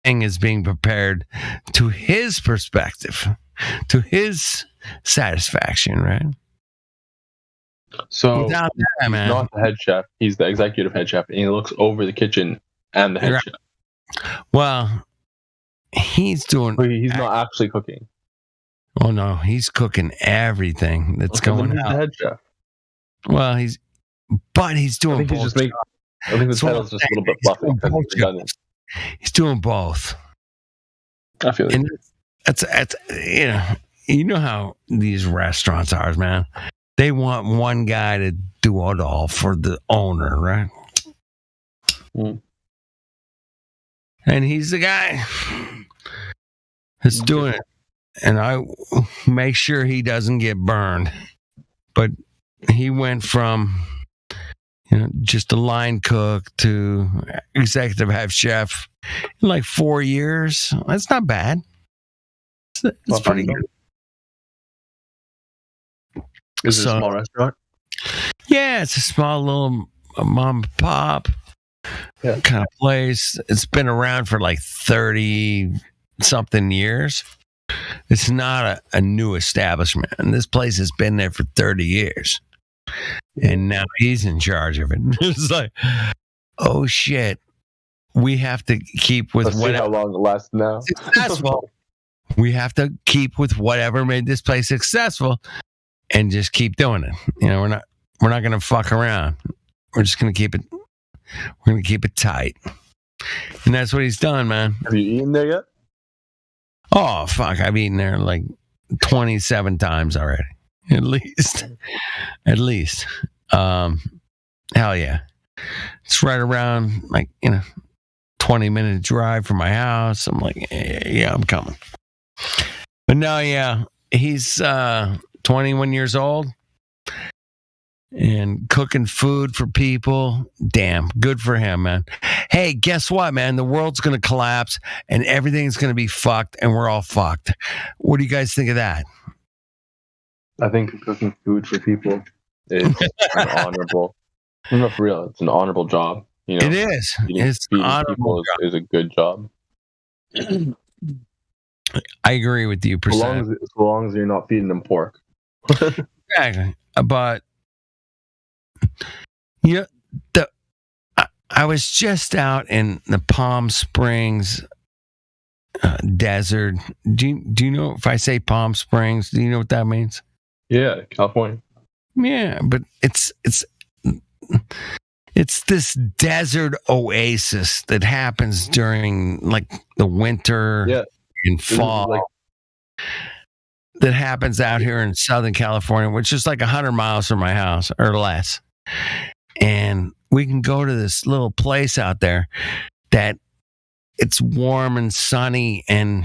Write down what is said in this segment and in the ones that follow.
is being prepared to his perspective, to his satisfaction, right? So Without that, he's man, not the head chef. He's the executive head chef, and he looks over the kitchen and the head Right. chef. well, he's doing. But he's not actually cooking. Oh no, he's cooking everything that's Okay, then going who's the out. head chef? Well, he's I doing think he's both. just making. I think the That's what title's I'm just a little bit He's fluffy doing because both it's redundant. He's doing both. I feel And it's you know how these restaurants are, man. They want one guy to do it all for the owner, right? Mm. And he's the guy that's doing it. And I make sure he doesn't get burned. But he went from just a line cook to executive head chef in like 4 years. That's not bad. It's pretty good. Is it a small restaurant? Yeah, it's a small little mom and pop kind of place. It's been around for like 30 something years. It's not a new establishment. And this place has been there for 30 years. And now he's in charge of it. It's like, oh shit. We have to keep with Let's see how long it lasts now. Successful. We have to keep with whatever made this place successful and just keep doing it. We're not gonna fuck around. We're just gonna keep it tight. And that's what he's done, man. Have you eaten there yet? Oh fuck, I've eaten there like 27 times already. At least. Hell yeah. It's right around 20-minute drive from my house. I'm like, yeah, I'm coming. But no, yeah, he's 21 years old and cooking food for people. Damn, good for him, man. Hey, guess what, man? The world's going to collapse and everything's going to be fucked and we're all fucked. What do you guys think of that? I think cooking food for people is an honorable. No, for real, it's an honorable job. It is. It's feeding honorable people is a good job. I agree with you, so long as you're not feeding them pork. Exactly. But I was just out in the Palm Springs desert. Do you know if I say Palm Springs? Do you know what that means? Yeah, California. Yeah, but it's this desert oasis that happens during like the winter and fall. That happens out here in Southern California, which is like 100 miles from my house or less. And we can go to this little place out there that it's warm and sunny and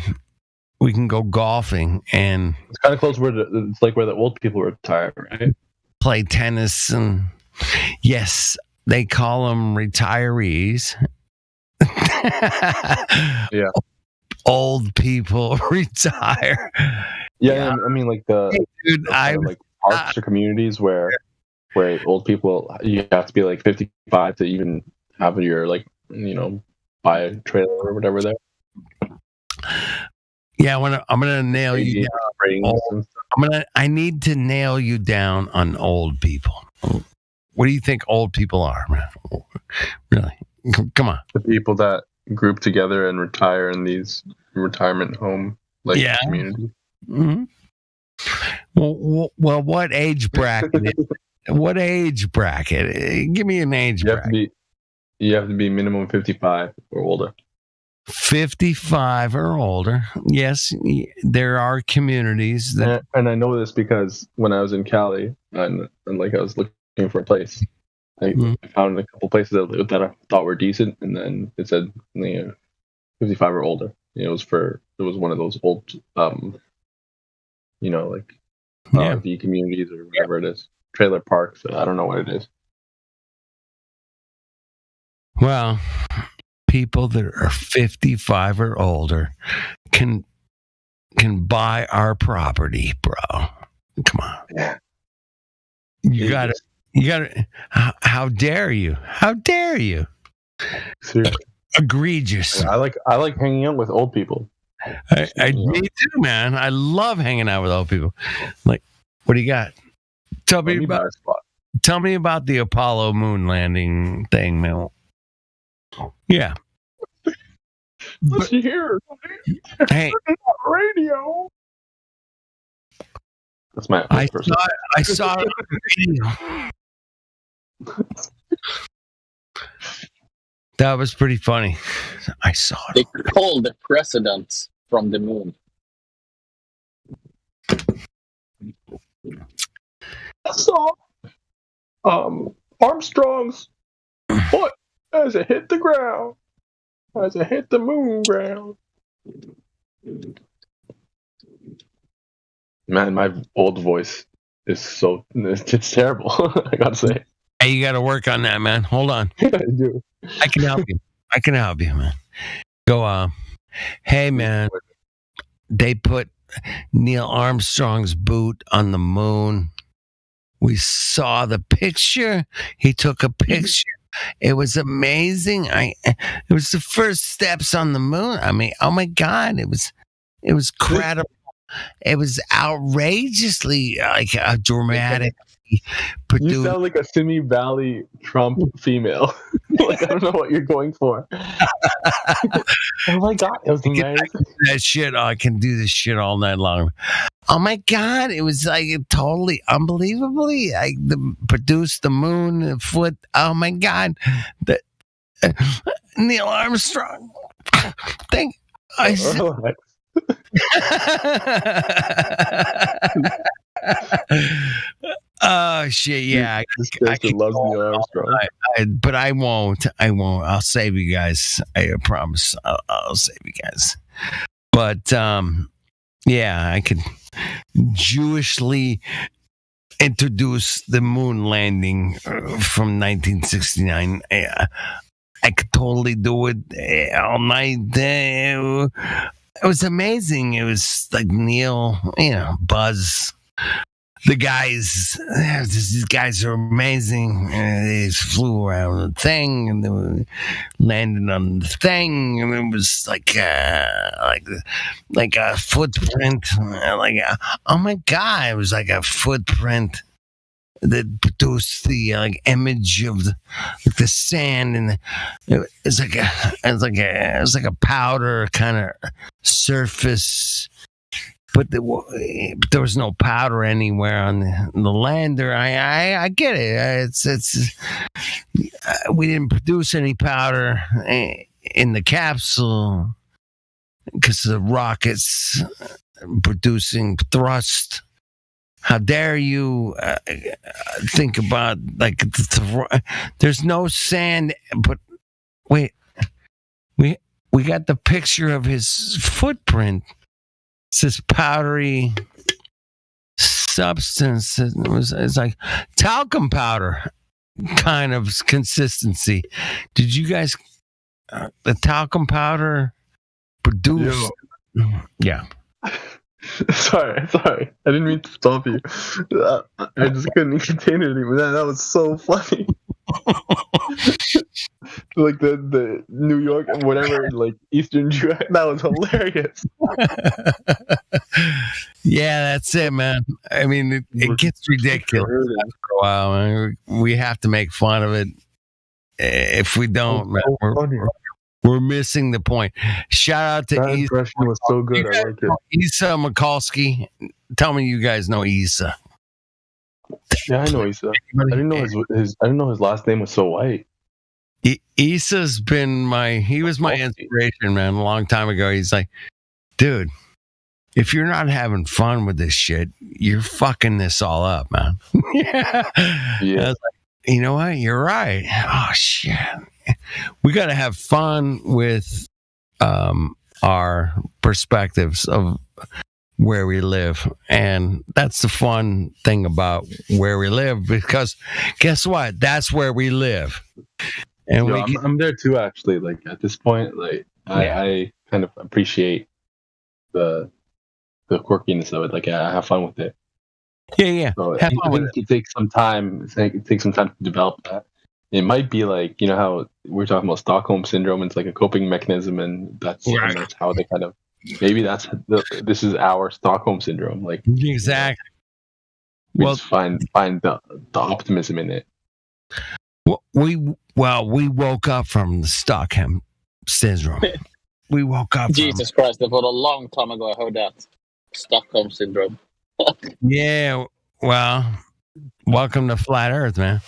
we can go golfing and it's kind of close where it's like where the old people retire, right? Play tennis and yes, they call them retirees. Yeah. Old people retire. Yeah, I mean like like parks or communities where old people, you have to be like 55 to even have your buy a trailer or whatever there. Yeah, I'm gonna nail you down. I need to nail you down on old people. What do you think old people are, man? Really? Come on. The people that group together and retire in these retirement home communities. Mm-hmm. Well, what age bracket? What age bracket? Give me an age bracket. You have to be minimum 55 or older. 55 or older. Yes, there are communities that. And I know this because when I was in Cali and like I was looking for a place, I found a couple places that I thought were decent, and then it said 55 or older. It was one of those old, RV communities or whatever it is, trailer parks. I don't know what it is. Well, people that are 55 or older can buy our property, bro. Come on. Yeah. You got to. How dare you? How dare you? Seriously. egregious. I like hanging out with old people. Me too, man. I love hanging out with old people. Like, what do you got? Tell me about the Apollo moon landing thing, man. Yeah. Let's hear. Hey, radio. That's my. I saw it on the video. That was pretty funny. I saw it. They called the president from the moon. I saw Armstrong's foot as it hit the ground, as it hit the moon ground. Man, my old voice is it's terrible. I gotta say. Hey, you got to work on that, man. Hold on. I do. I can help you. Man. Go, hey, man. They put Neil Armstrong's boot on the moon. We saw the picture. He took a picture. It was amazing. It was the first steps on the moon. I mean, oh my God, it was credible. It was outrageously like a dramatic. You sound like a Simi Valley Trump female. Like I don't know what you're going for. Oh my God, it was amazing. That shit, I can do this shit all night long. Oh my God, it was like totally unbelievably. I produced the moon, the foot. Oh my God, Neil Armstrong. Oh shit! Yeah, I love Neil Armstrong, but I won't. I'll save you guys. I promise. I'll save you guys. But yeah, I could Jewishly introduce the moon landing from 1969. I could totally do it all night. It was amazing. It was like Neil, Buzz. The guys, these guys are amazing. They just flew around the thing and they were landing on the thing, and it was like a footprint. Oh my God, it was like a footprint that produced the image of the sand, and it was like a powder kind of surface. But there was no powder anywhere on the lander. I get it. We didn't produce any powder in the capsule because the rocket's producing thrust. How dare you think about there's no sand. But wait, we got the picture of his footprint. It's this powdery substance. It's like talcum powder kind of consistency. Did you guys the talcum powder produced? Yeah. Sorry. I didn't mean to stop you. I just couldn't contain it anymore. That was so funny. Like the New York and whatever, like Eastern Jew. That was hilarious. Yeah, that's it, man. I mean, it gets ridiculous after a while. Man. We have to make fun of it. If we don't, man, we're missing the point. Shout out to that Issa. impression was so good. I like it. Issa Mikulski. Tell me you guys know Issa. Yeah, I know Issa. I didn't know his last name was so white. Issa's been he was my inspiration, man, a long time ago. He's like, dude, if you're not having fun with this shit, you're fucking this all up, man. Yeah. I was like, you know what? You're right. Oh, shit. We got to have fun with our perspectives of where we live. And that's the fun thing about where we live, because guess what? That's where we live. And I'm there too, actually. Like at this point, I kind of appreciate the quirkiness of it. Like I have fun with it. Yeah. So it takes some time. It takes some time to develop that. it might be like, you know how we're talking about Stockholm syndrome, it's like a coping mechanism, and that's how they kind of, maybe this is our Stockholm syndrome, like exactly. We just find the optimism in it. We woke up from the Stockholm syndrome. We woke up. Jesus Christ! For a long time ago, I heard that Stockholm syndrome. Yeah. Well, welcome to Flat Earth, man.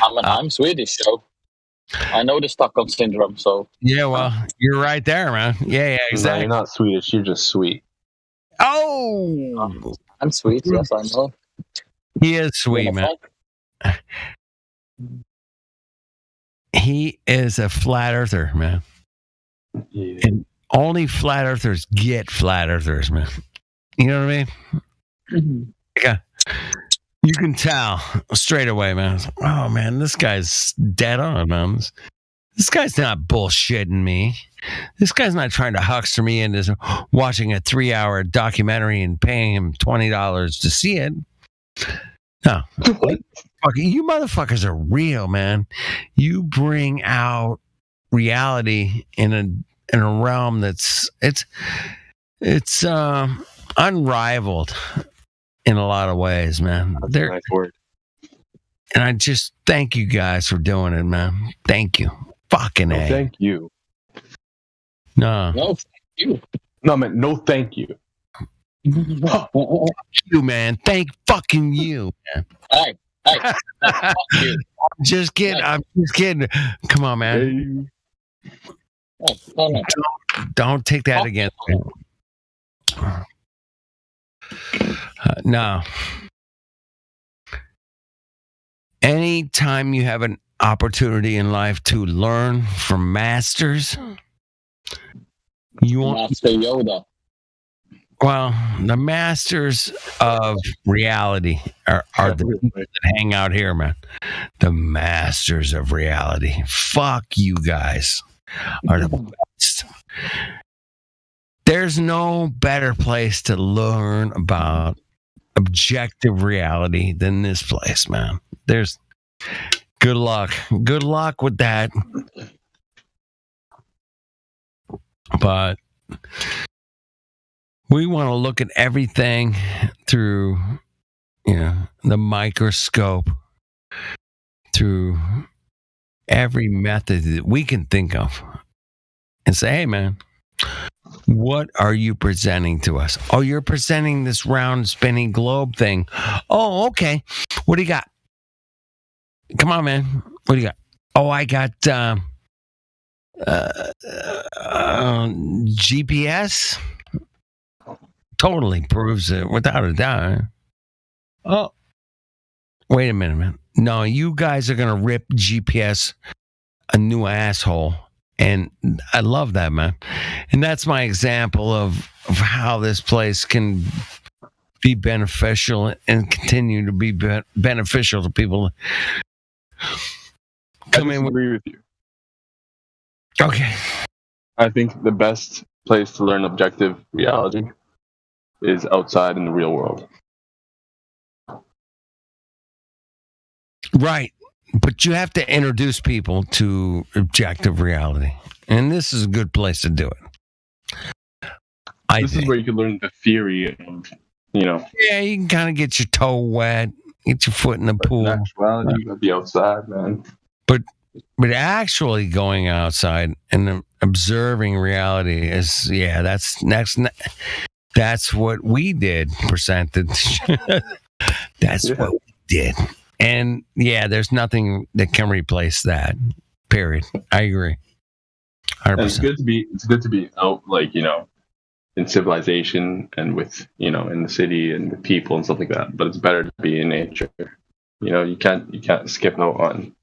I'm Swedish, so I know the Stockholm syndrome. So yeah, well, you're right there, man. Yeah, exactly. No, you're not Swedish. You're just sweet. Oh, I'm sweet. Yes, I know. He is sweet, man. He is a flat earther, man. Yeah. And only flat earthers get flat earthers, man. You know what I mean? Mm-hmm. Yeah. You can tell straight away, man. Oh, man, this guy's dead on, man. This guy's not bullshitting me. This guy's not trying to huckster me into watching a 3-hour documentary and paying him $20 to see it. No. You motherfuckers are real, man. You bring out reality in a realm that's it's unrivaled in a lot of ways, man. That's a nice word. And I just thank you guys for doing it, man. Thank you. Fucking A. Thank you. No, thank you. No, man, no thank you. Fuck you, man. Thank fucking you, man. Hey, fuck you. I'm just kidding. Come on, man. Don't take that against me. No. Anytime you have an opportunity in life to learn from masters, you want Master Yoda. Well, the masters of reality are the people that hang out here, man. The masters of reality. Fuck you guys. Are the best. There's no better place to learn about objective reality than this place, man. There's good luck. Good luck with that. But we want to look at everything through, the microscope, through every method that we can think of, and say, hey, man, what are you presenting to us? Oh, you're presenting this round spinning globe thing. Oh, okay. What do you got? Come on, man. What do you got? Oh, I got GPS. Totally proves it without a doubt. Oh, wait a minute, man. No, you guys are going to rip GPS a new asshole. And I love that, man. And that's my example of how this place can be beneficial and continue to be beneficial to people. I agree with you. Okay. I think the best place to learn objective reality is outside in the real world. Right. But you have to introduce people to objective reality. And this is a good place to do it. This is where you can learn the theory of, Yeah, you can kind of get your toe wet, get your foot in the pool. In actuality, you gotta be outside, man. But actually going outside and observing reality is, that's what we did, percentage. That's what we did. And there's nothing that can replace that. Period. I agree. 100%. It's good to be out, like, in civilization and with, in the city and with people and stuff like that. But it's better to be in nature. You can't skip out on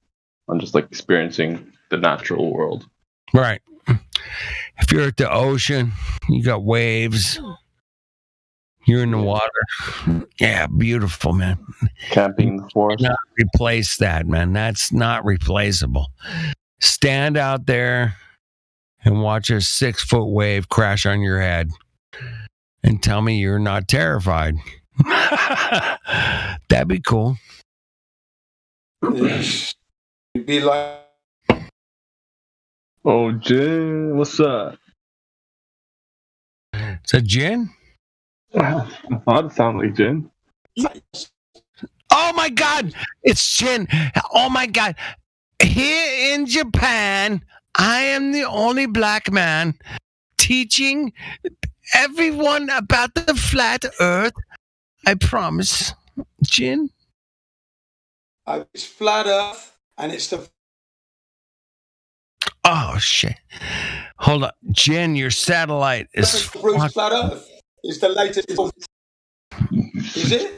just like experiencing the natural world. Right. If you're at the ocean, you got waves. You're in the water. Yeah, beautiful, man. Camping in the forest. Not replace that, man. That's not replaceable. Stand out there and watch a 6-foot wave crash on your head and tell me you're not terrified. That'd be cool. be like, oh, Jin, what's up? Is that Jin? I thought it sounded like Jin. Oh my God, it's Jin. Oh my God. Here in Japan, I am the only black man teaching everyone about the flat earth. I promise. Jin? it's flat Earth, and it's the Oh, shit. Hold on. Jin, your satellite is Bruce flat Earth. It's the latest. Is it?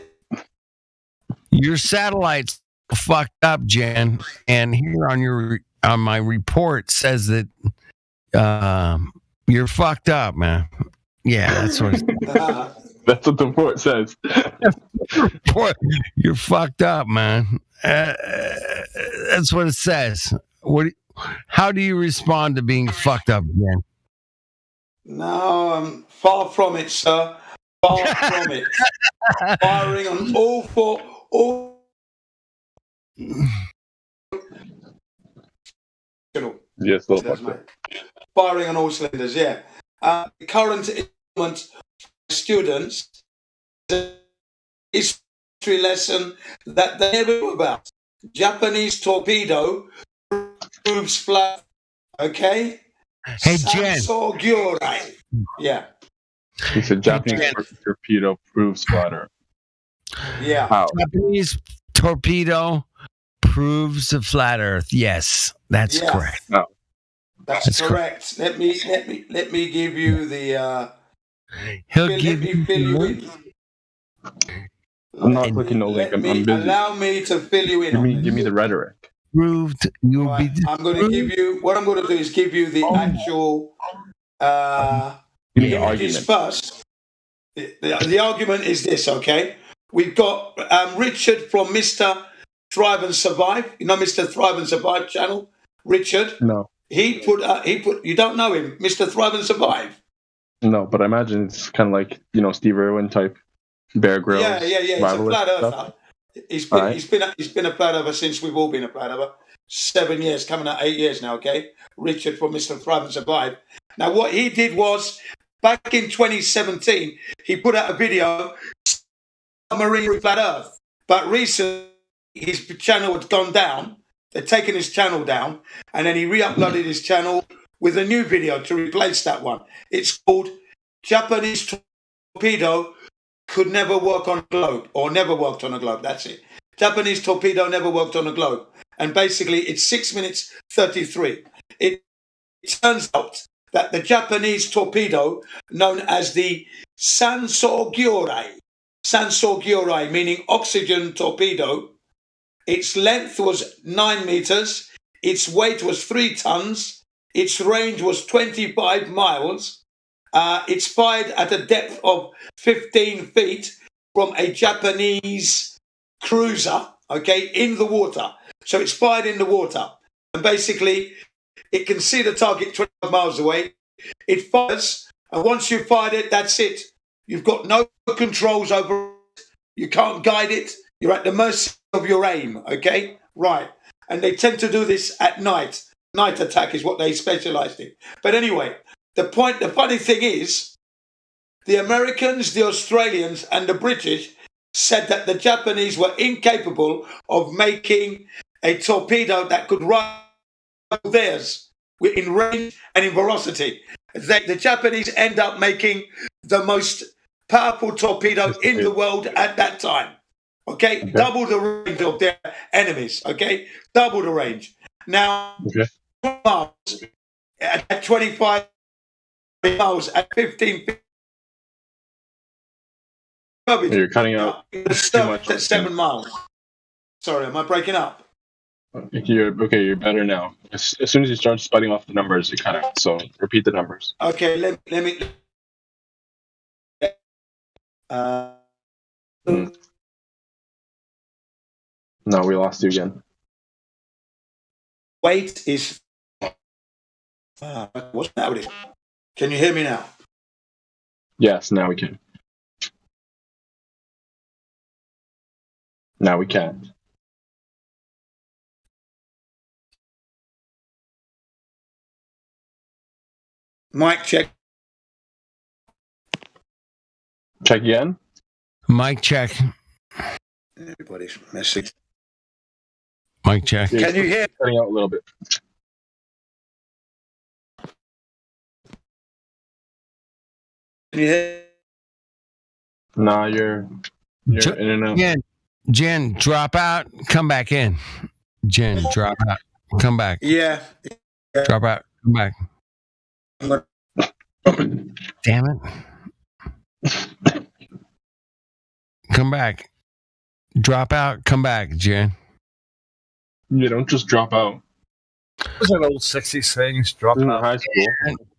Your satellite's fucked up, Jen. And here on my report says that you're fucked up, man. Yeah, that's what that's what the report says. You're fucked up, man. That's what it says. How do you respond to being fucked up, Jen? No, I'm far from it, sir. Far from it. Firing on all. Yes, firing on all cylinders. Yeah. Current students history lesson that they never knew about. Japanese torpedo proves flat. Okay. Hey, Jen. Sansogyurai. Yeah. He said Japanese torpedo proves flat Earth. Yeah. How? Japanese torpedo proves a flat Earth. Yes, that's correct. No. That's correct. Let me give you the. He'll give you fill you in. I'm not clicking no link. I'm busy. Allow me to fill you in. Give me the rhetoric. Proved you'll be. I'm going to give you. What I'm going to do is give you the actual images first. The argument is this. Okay, we've got Richard from Mr. Thrive and Survive. You know Mr. Thrive and Survive channel. Richard. No. He put. You don't know him, Mr. Thrive and Survive. No, but I imagine it's kind of like Steve Irwin type, Bear Grylls. Yeah. He's a flat earther. He's been a flat earther since we've all been a flat earther. 7 years, coming out 8 years now. Okay, Richard from Mr. Thrive and Survive. Now, what he did was back in 2017, he put out a video, Submarine Flat Earth. But recently, his channel had gone down. They'd taken his channel down, and then he re-uploaded his channel with a new video to replace that one. It's called Japanese Torpedo Could Never Work on a Globe, or Never Worked on a Globe. That's it. Japanese Torpedo Never Worked on a Globe. And basically, it's 6 minutes 33. It turns out that the Japanese torpedo, known as the Sansogyurai, meaning oxygen torpedo, its length was 9 meters, its weight was 3 tons, its range was 25 miles. It's fired at a depth of 15 feet from a Japanese cruiser, okay, in the water. So it's fired in the water. And basically, it can see the target 25 miles away. It fires, and once you've fired it, that's it. You've got no controls over it. You can't guide it. You're at the mercy of your aim, okay? Right. And they tend to do this at night. Night attack is what they specialize in. But anyway, the funny thing is, the Americans, the Australians, and the British said that the Japanese were incapable of making a torpedo that could rival theirs in range and in velocity. The Japanese end up making the most powerful torpedo in the world at that time. Okay? Double the range of their enemies. Okay? Double the range. Now, miles at 25 miles at 15 feet. You're cutting out too much. At 7 miles. Sorry, am I breaking up? You're better now. As soon as you start spouting off the numbers, you cut out. So repeat the numbers. Okay, let me. No, we lost you again. Weight is. What's that with it? Can you hear me now? Yes, now we can. Now we can. Mic check. Check again. Mic check. Everybody's message. Mic check. Can you hear? Cutting out a little bit. Can you hear? Nah, you're in and out. Jen, drop out. Come back in. Jen, drop out. Come back. Yeah. Drop out. Come back. Damn it. Come back. Drop out. Come back, Jen. You don't just drop out. Those are old 60s things. Drop out. High school.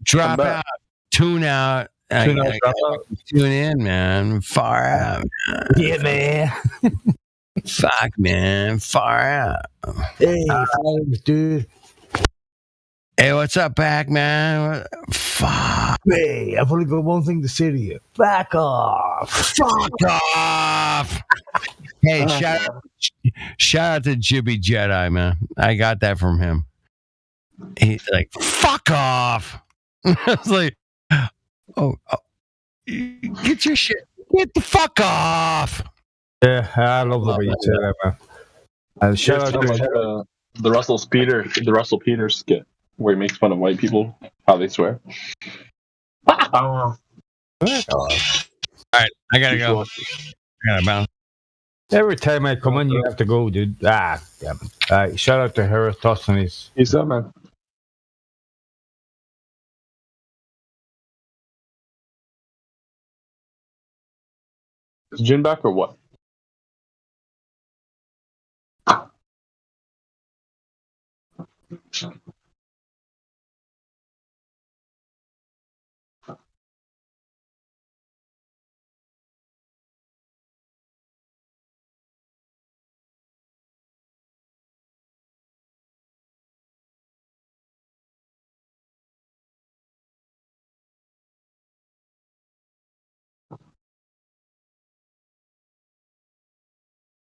Drop out. Tune out. Tune in, man. Far out. Man. Yeah, man. Fuck, man. Far out. Hey, thanks, dude. Hey, what's up, Pac-Man? Fuck. Hey, I've only got one thing to say to you. Back off. Fuck off. Hey, shout out to Jibby Jedi, man. I got that from him. He's like, fuck off. I was like, oh, get your shit. Get the fuck off. Yeah, I love the way you say that, man. And shout out to the Russell Peters skit where he makes fun of white people, how they swear. All right, I gotta go. I gotta bounce. Every time I come in, you have to go, dude. Ah, damn it. All right, shout out to Heratosthenes. Peace out, man. Is Jin back or what?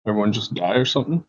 Everyone just die or something?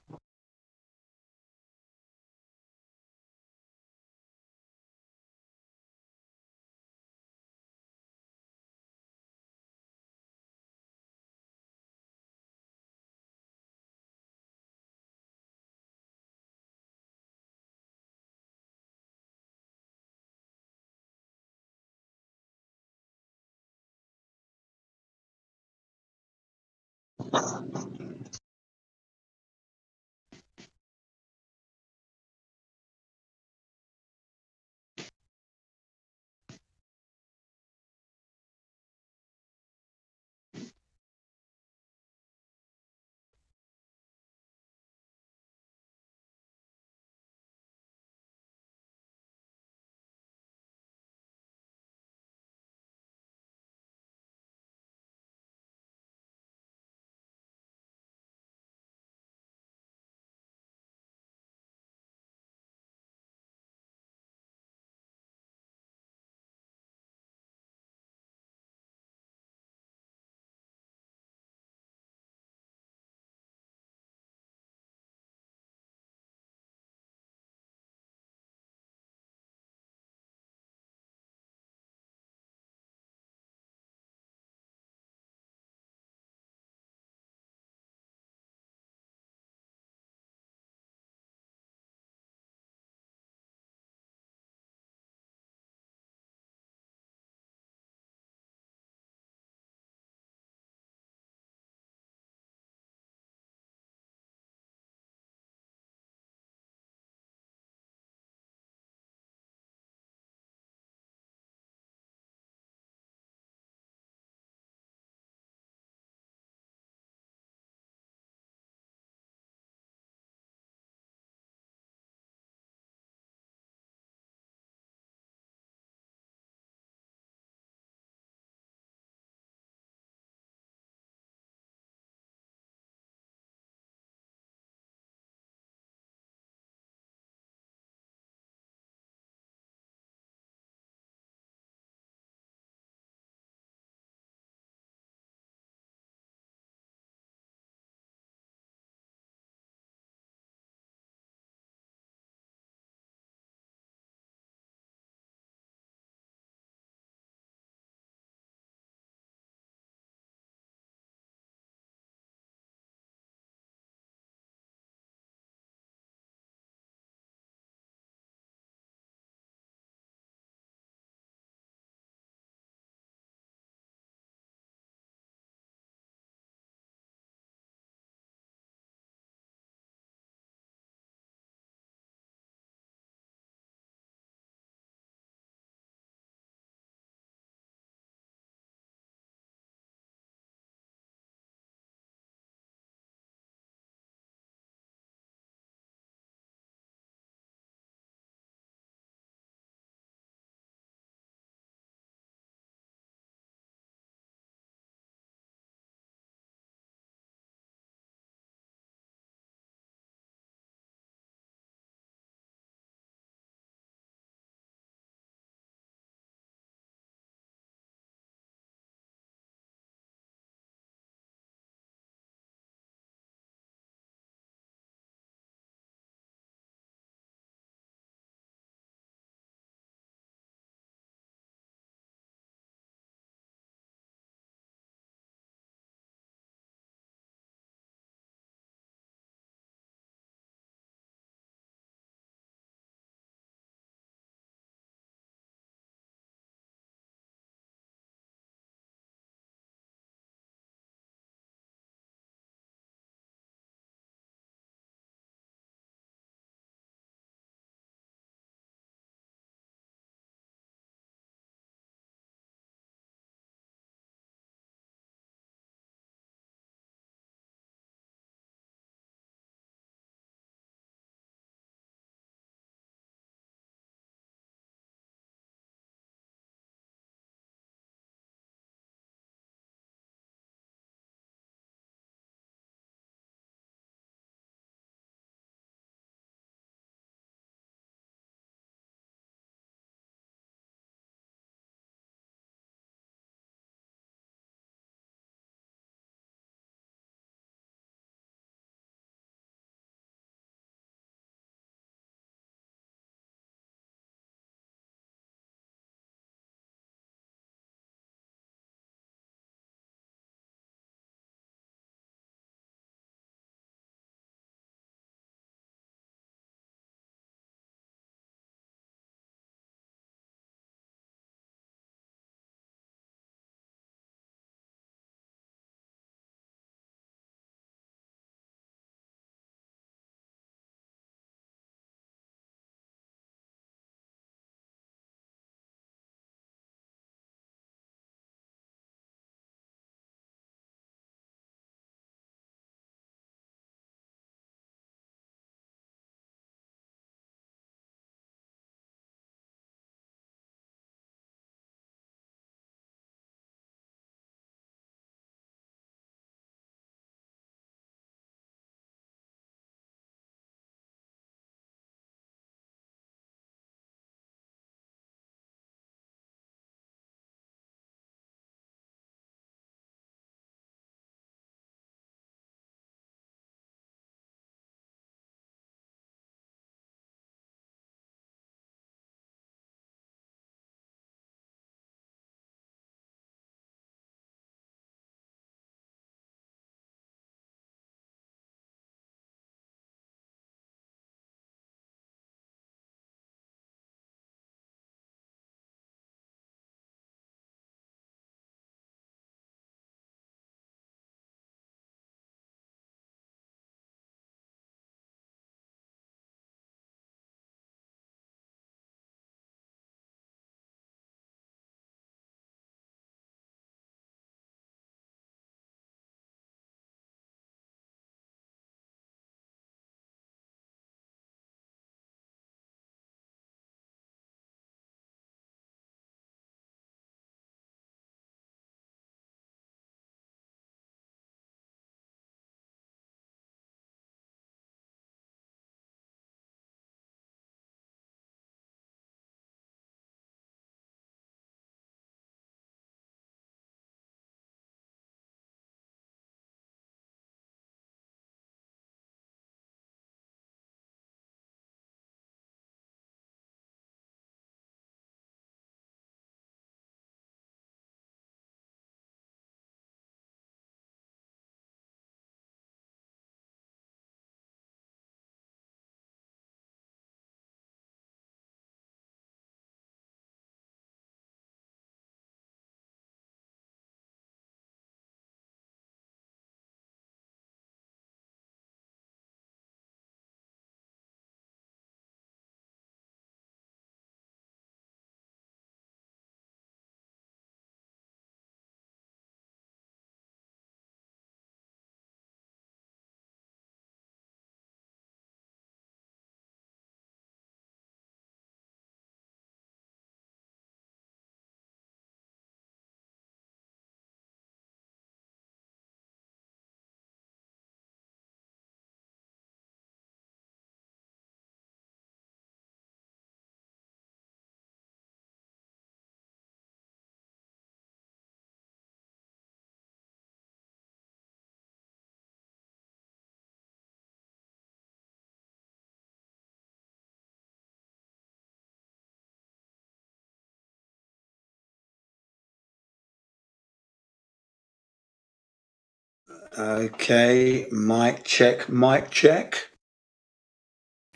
Okay, mic check.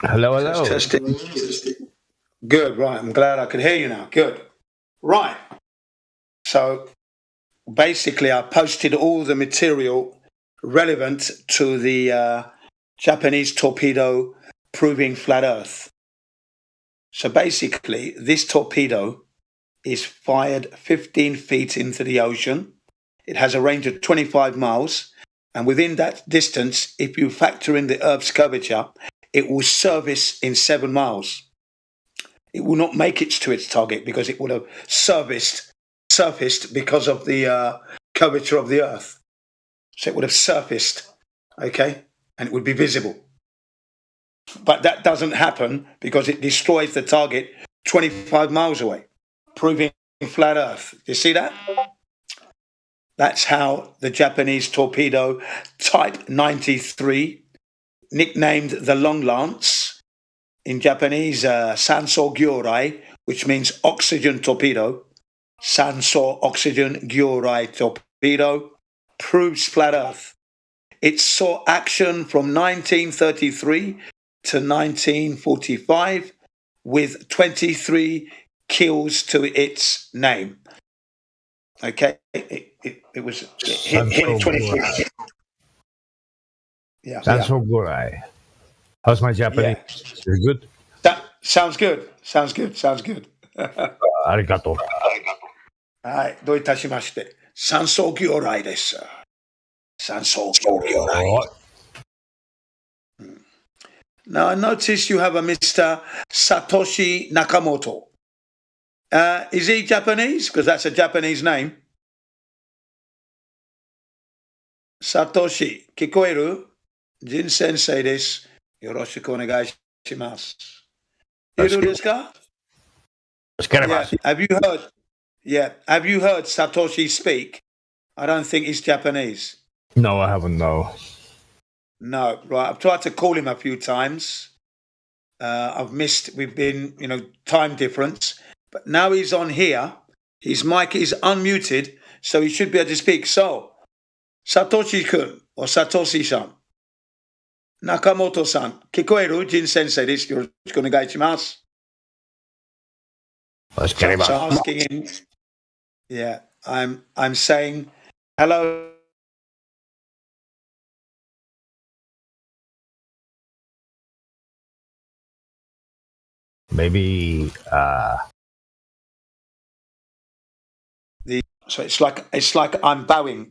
Hello. Testing. Good, right. I'm glad I could hear you now. Good. Right. So basically, I posted all the material relevant to the Japanese torpedo proving flat Earth. So basically, this torpedo is fired 15 feet into the ocean. It has a range of 25 miles. And within that distance, if you factor in the Earth's curvature, it will service in 7 miles. It will not make it to its target because it would have surfaced because of the curvature of the Earth. So it would have surfaced, okay, and it would be visible. But that doesn't happen because it destroys the target 25 miles away, proving flat Earth. You see that? That's how the Japanese torpedo Type 93, nicknamed the Long Lance, in Japanese, Sanso Gyurai, which means oxygen torpedo, Sanso Oxygen Gyurai torpedo, proves flat Earth. It saw action from 1933 to 1945 with 23 kills to its name. Okay, it was hit 23. Yeah. Sanso Gyurai. How's my Japanese? Yeah. Very good. That sounds good. Arigato. はい、どういたしまして。山荘魚雷です。山荘魚雷。Now, I notice you have a Mr. Satoshi Nakamoto. Is he Japanese? Because that's a Japanese name. Satoshi, 聞こえる？ジン先生です。よろしくお願いします。いるですか？ Yeah. Have you heard Satoshi speak? I don't think he's Japanese. No, I haven't, no. No, right. I've tried to call him a few times. We've been, time difference. But now he's on here. His mic is unmuted, so he should be able to speak. So, Satoshi-kun or Satoshi-san, Nakamoto-san, 聞こえる？ジン先生です。よろしくお願いします。So asking him, yeah, I'm saying hello. Maybe So it's like I'm bowing.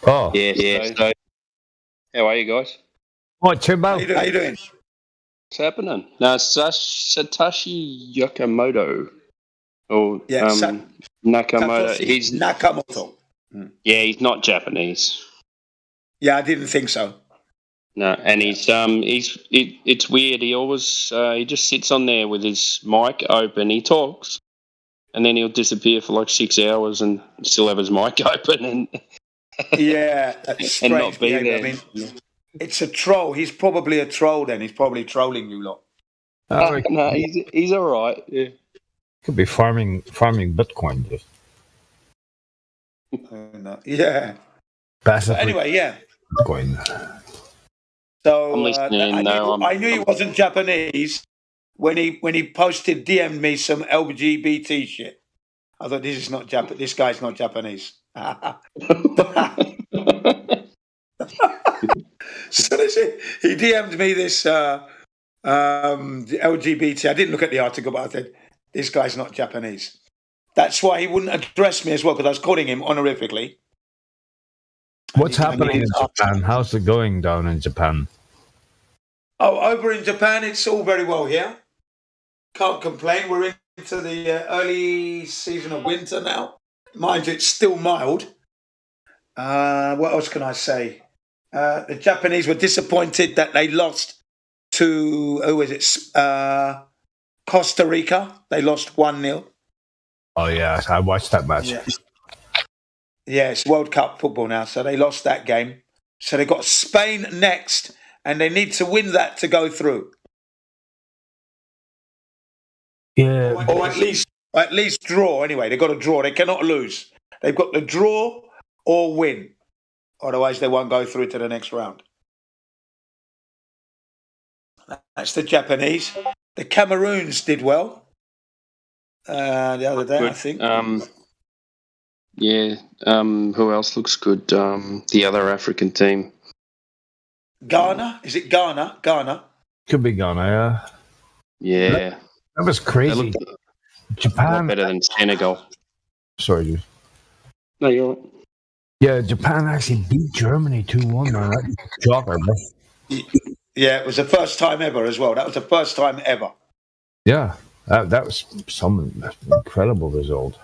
Oh. Yeah. So, how are you guys? What, Timbo? How you doing? What's happening? No, Satoshi Nakamoto. Or Nakamoto. Satoshi He's Nakamoto. Yeah, he's not Japanese. Yeah, I didn't think so. No, and it's weird. He always he just sits on there with his mic open. He talks, and then he'll disappear for like 6 hours and still have his mic open and yeah, that's strange and not be behavior. there. I mean, it's a troll. He's probably a troll. Then he's probably trolling you lot. No, he's all right. Yeah, Could be farming Bitcoin. Just. Yeah. Passively. Anyway, yeah. Bitcoin. So I'm listening. I knew he wasn't Japanese when he posted DM'd me some LGBT shit. I thought this guy's not Japanese. So he DM'd me this LGBT. I didn't look at the article, but I said this guy's not Japanese. That's why he wouldn't address me as well, because I was calling him honorifically. What's happening in Japan? How's it going down in Japan? Oh, over in Japan, it's all very well here. Can't complain. We're into the early season of winter now. Mind you, it's still mild. What else can I say? The Japanese were disappointed that they lost to, Costa Rica. They lost 1-0. Oh, yeah, I watched that match. Yeah, it's World Cup football now, so they lost that game. So they got Spain next, and they need to win that to go through. Yeah, or at least draw. Anyway, they've got to draw. They cannot lose. They've got to draw or win. Otherwise, they won't go through to the next round. That's the Japanese. The Cameroons did well the other day, good. I think. Who else looks good? The other African team. Ghana? Is it Ghana? Ghana? Could be Ghana, yeah. That was crazy. Japan. A lot better than Senegal. Sorry, dude. No, you're right. Yeah, Japan actually beat Germany 2-1, man. That's a shocker, man. Yeah, it was the first time ever as well. That was the first time ever. Yeah, that was some incredible result.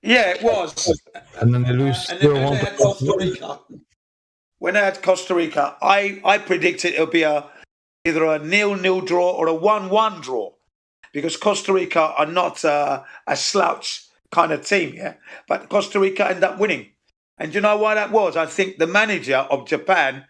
Yeah, it was. And then they lose. And then when they had Costa Rica, I predicted it'll be either a 0-0 draw or a 1-1 draw, because Costa Rica are not a slouch kind of team, yeah. But Costa Rica ended up winning. And you know why that was? I think the manager of Japan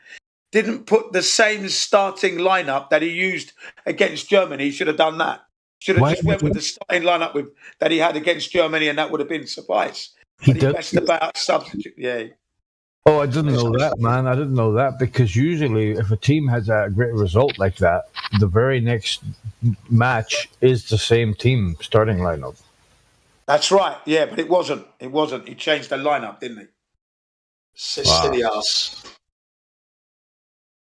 didn't put the same starting lineup that he used against Germany. He should have done that. Should have just went with the starting lineup that he had against Germany, and that would have been suffice. But he messed about substitute. Yeah. Oh, I didn't know that, man. I didn't know that, because usually if a team has a great result like that, the very next match is the same team starting lineup. That's right. Yeah, but it wasn't. It wasn't. He changed the lineup, didn't he? Silly ass.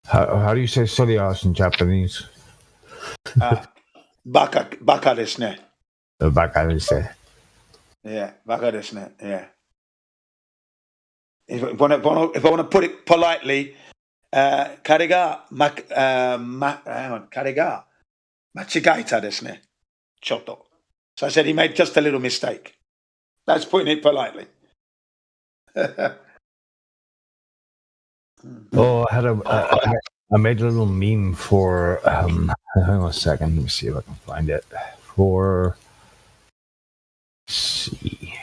How do you say silly ass in Japanese? Baka desu ne. Baka desu. Yeah, baka desu ne. Yeah. If I want to put it politely, kare ga machigaita desu ne. Chotto. So I said he made just a little mistake. That's putting it politely. I made a little meme for. Hang on a second. Let me see if I can find it. Let's see.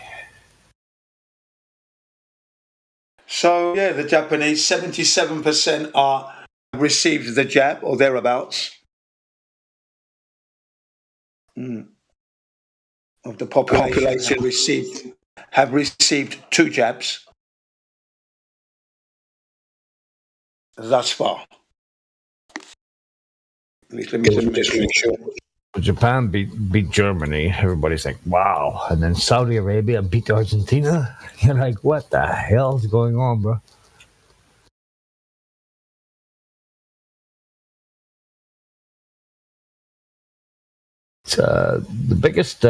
So yeah, the Japanese 77% are received the jab or thereabouts. Of the population have received 2 jabs thus far. Let me just make sure. Japan beat Germany. Everybody's like, wow. And then Saudi Arabia beat Argentina. You're like, what the hell is going on, bro? It's the biggest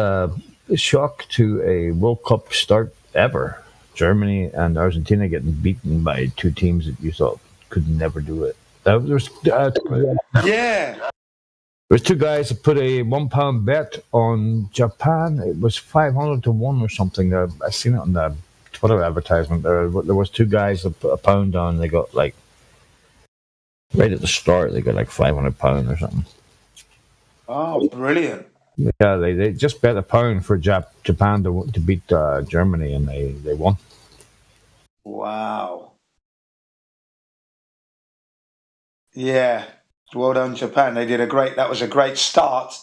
shock to a World Cup start ever. Germany and Argentina getting beaten by 2 teams that you thought could never do it. There's 2 guys that put a £1 bet on Japan. It was 500 to 1 or something. I seen it on the Twitter advertisement. There was 2 guys that put £1 on. They got like right at the start. They got like £500 or something. Oh, brilliant! Yeah, they just bet £1 for Japan to beat Germany, and they won. Wow. Yeah. Well done, Japan. That was a great start.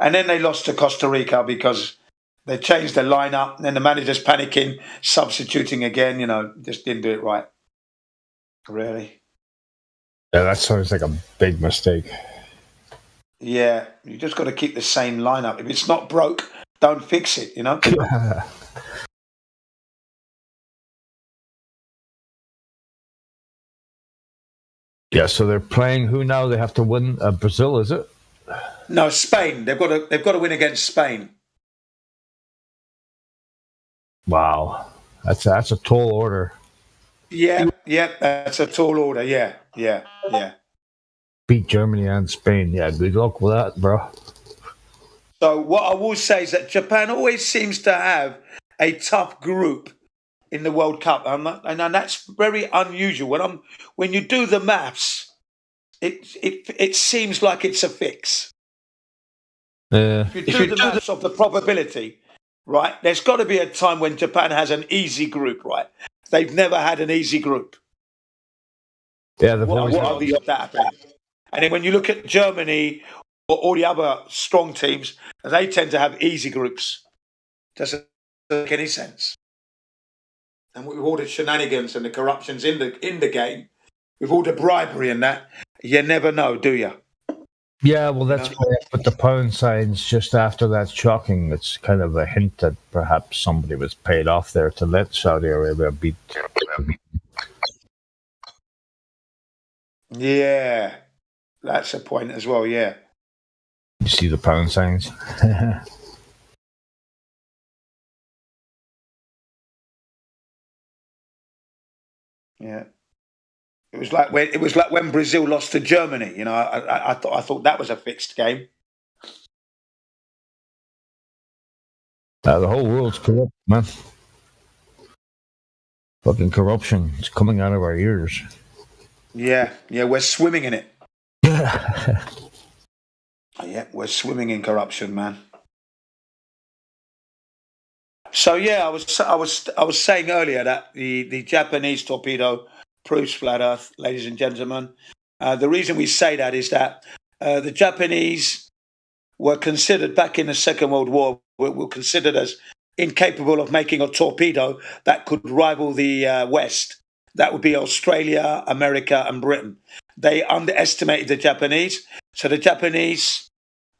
And then they lost to Costa Rica because they changed the lineup. And then the manager's panicking, substituting again, just didn't do it right. Really? Yeah, that sounds like a big mistake. Yeah, you just got to keep the same lineup. If it's not broke, don't fix it, Yeah, so they're playing who now? They have to win Brazil, is it? No, Spain. They've got to win against Spain. Wow, that's a tall order. Yeah, that's a tall order. Yeah. Beat Germany and Spain. Yeah, good luck with that, bro. So what I will say is that Japan always seems to have a tough group in the World Cup, and that's very unusual. When you do the maths, it seems like it's a fix. If you do the maths of the probability, right, there's got to be a time when Japan has an easy group, right? They've never had an easy group. Yeah, what are the odds that happen? And then when you look at Germany or all the other strong teams, they tend to have easy groups. Doesn't make any sense. And with all the shenanigans and the corruptions in the game, with all the bribery and that, you never know, do you? Yeah, well, that's why I put the pound signs just after that shocking. It's kind of a hint that perhaps somebody was paid off there to let Saudi Arabia beat. Yeah, that's a point as well, yeah. You see the pound signs? Yeah. It was like when Brazil lost to Germany. You know, I thought that was a fixed game. The whole world's corrupt, man. Fucking corruption. It's coming out of our ears. Yeah, we're swimming in it. Yeah, we're swimming in corruption, man. So yeah, I was saying earlier that the Japanese torpedo proves flat Earth, ladies and gentlemen. The reason we say that is that the Japanese were considered back in the Second World War were considered as incapable of making a torpedo that could rival the West. That would be Australia, America, and Britain. They underestimated the Japanese. So the Japanese,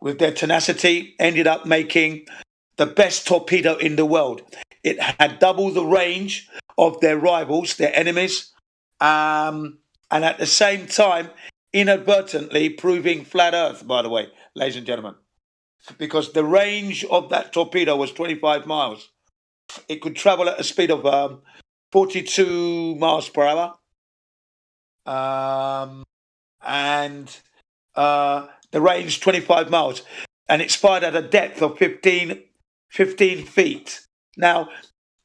with their tenacity, ended up making the best torpedo in the world. It had double the range of their rivals, their enemies, and at the same time, inadvertently proving flat Earth, by the way, ladies and gentlemen. Because the range of that torpedo was 25 miles. It could travel at a speed of 42 miles per hour. And the range 25 miles. And it's fired at a depth of 15 feet. Now,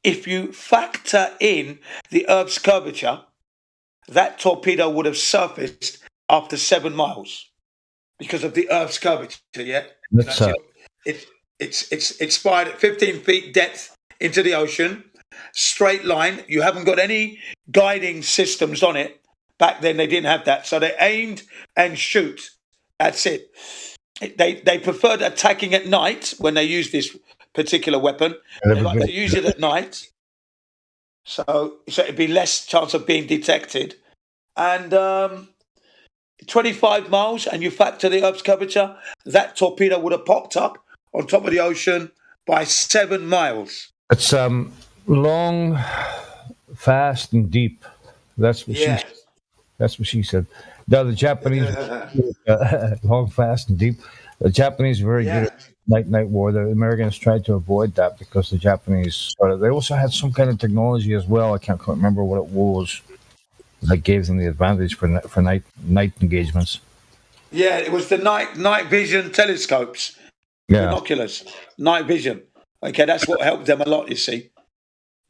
if you factor in the Earth's curvature, that torpedo would have surfaced after 7 miles because of the Earth's curvature, yeah? It's fired at 15 feet depth into the ocean, straight line. You haven't got any guiding systems on it. Back then, they didn't have that. So they aimed and shoot. That's it. They preferred attacking at night when they used this particular weapon. They like to use it at night. So it'd be less chance of being detected. And 25 miles, and you factor the Earth's curvature, that torpedo would have popped up on top of the ocean by 7 miles. It's long, fast, and deep. That's what she said. Now the Japanese, long, fast, and deep. The Japanese are very good at night war. The Americans tried to avoid that because the Japanese they also had some kind of technology as well. I can't quite remember what it was that gave them the advantage for night engagements. Yeah, it was the night vision telescopes, binoculars, night vision. Okay, that's what helped them a lot. You see,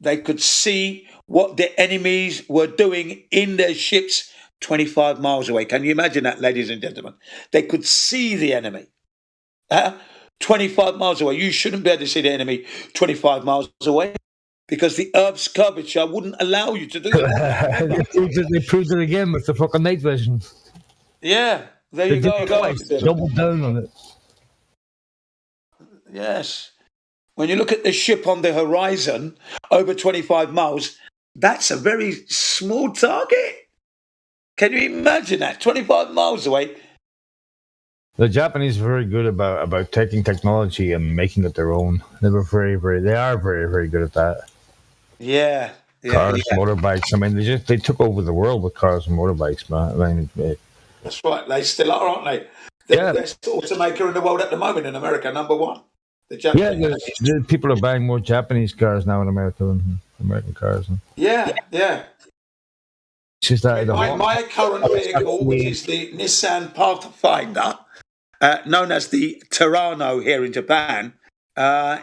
they could see what the enemies were doing in their ships 25 miles away. Can you imagine that, ladies and gentlemen? They could see the enemy 25 miles away. You shouldn't be able to see the enemy 25 miles away because the Earth's curvature wouldn't allow you to do that. They proved it again with the fucking night vision. Yeah, there you go. Double down on it. Yes. When you look at the ship on the horizon, over 25 miles, that's a very small target. Can you imagine that? 25 miles away. The Japanese are very good about taking technology and making it their own. They are very, very good at that. Yeah. Cars, motorbikes. I mean, they took over the world with cars and motorbikes, man. I mean, that's right. They still are, aren't they? They're the best automaker in the world at the moment in America, number one. The people are buying more Japanese cars now in America than American cars. Yeah. It's just that my current vehicle, which is the Nissan Pathfinder, known as the Terrano here in Japan,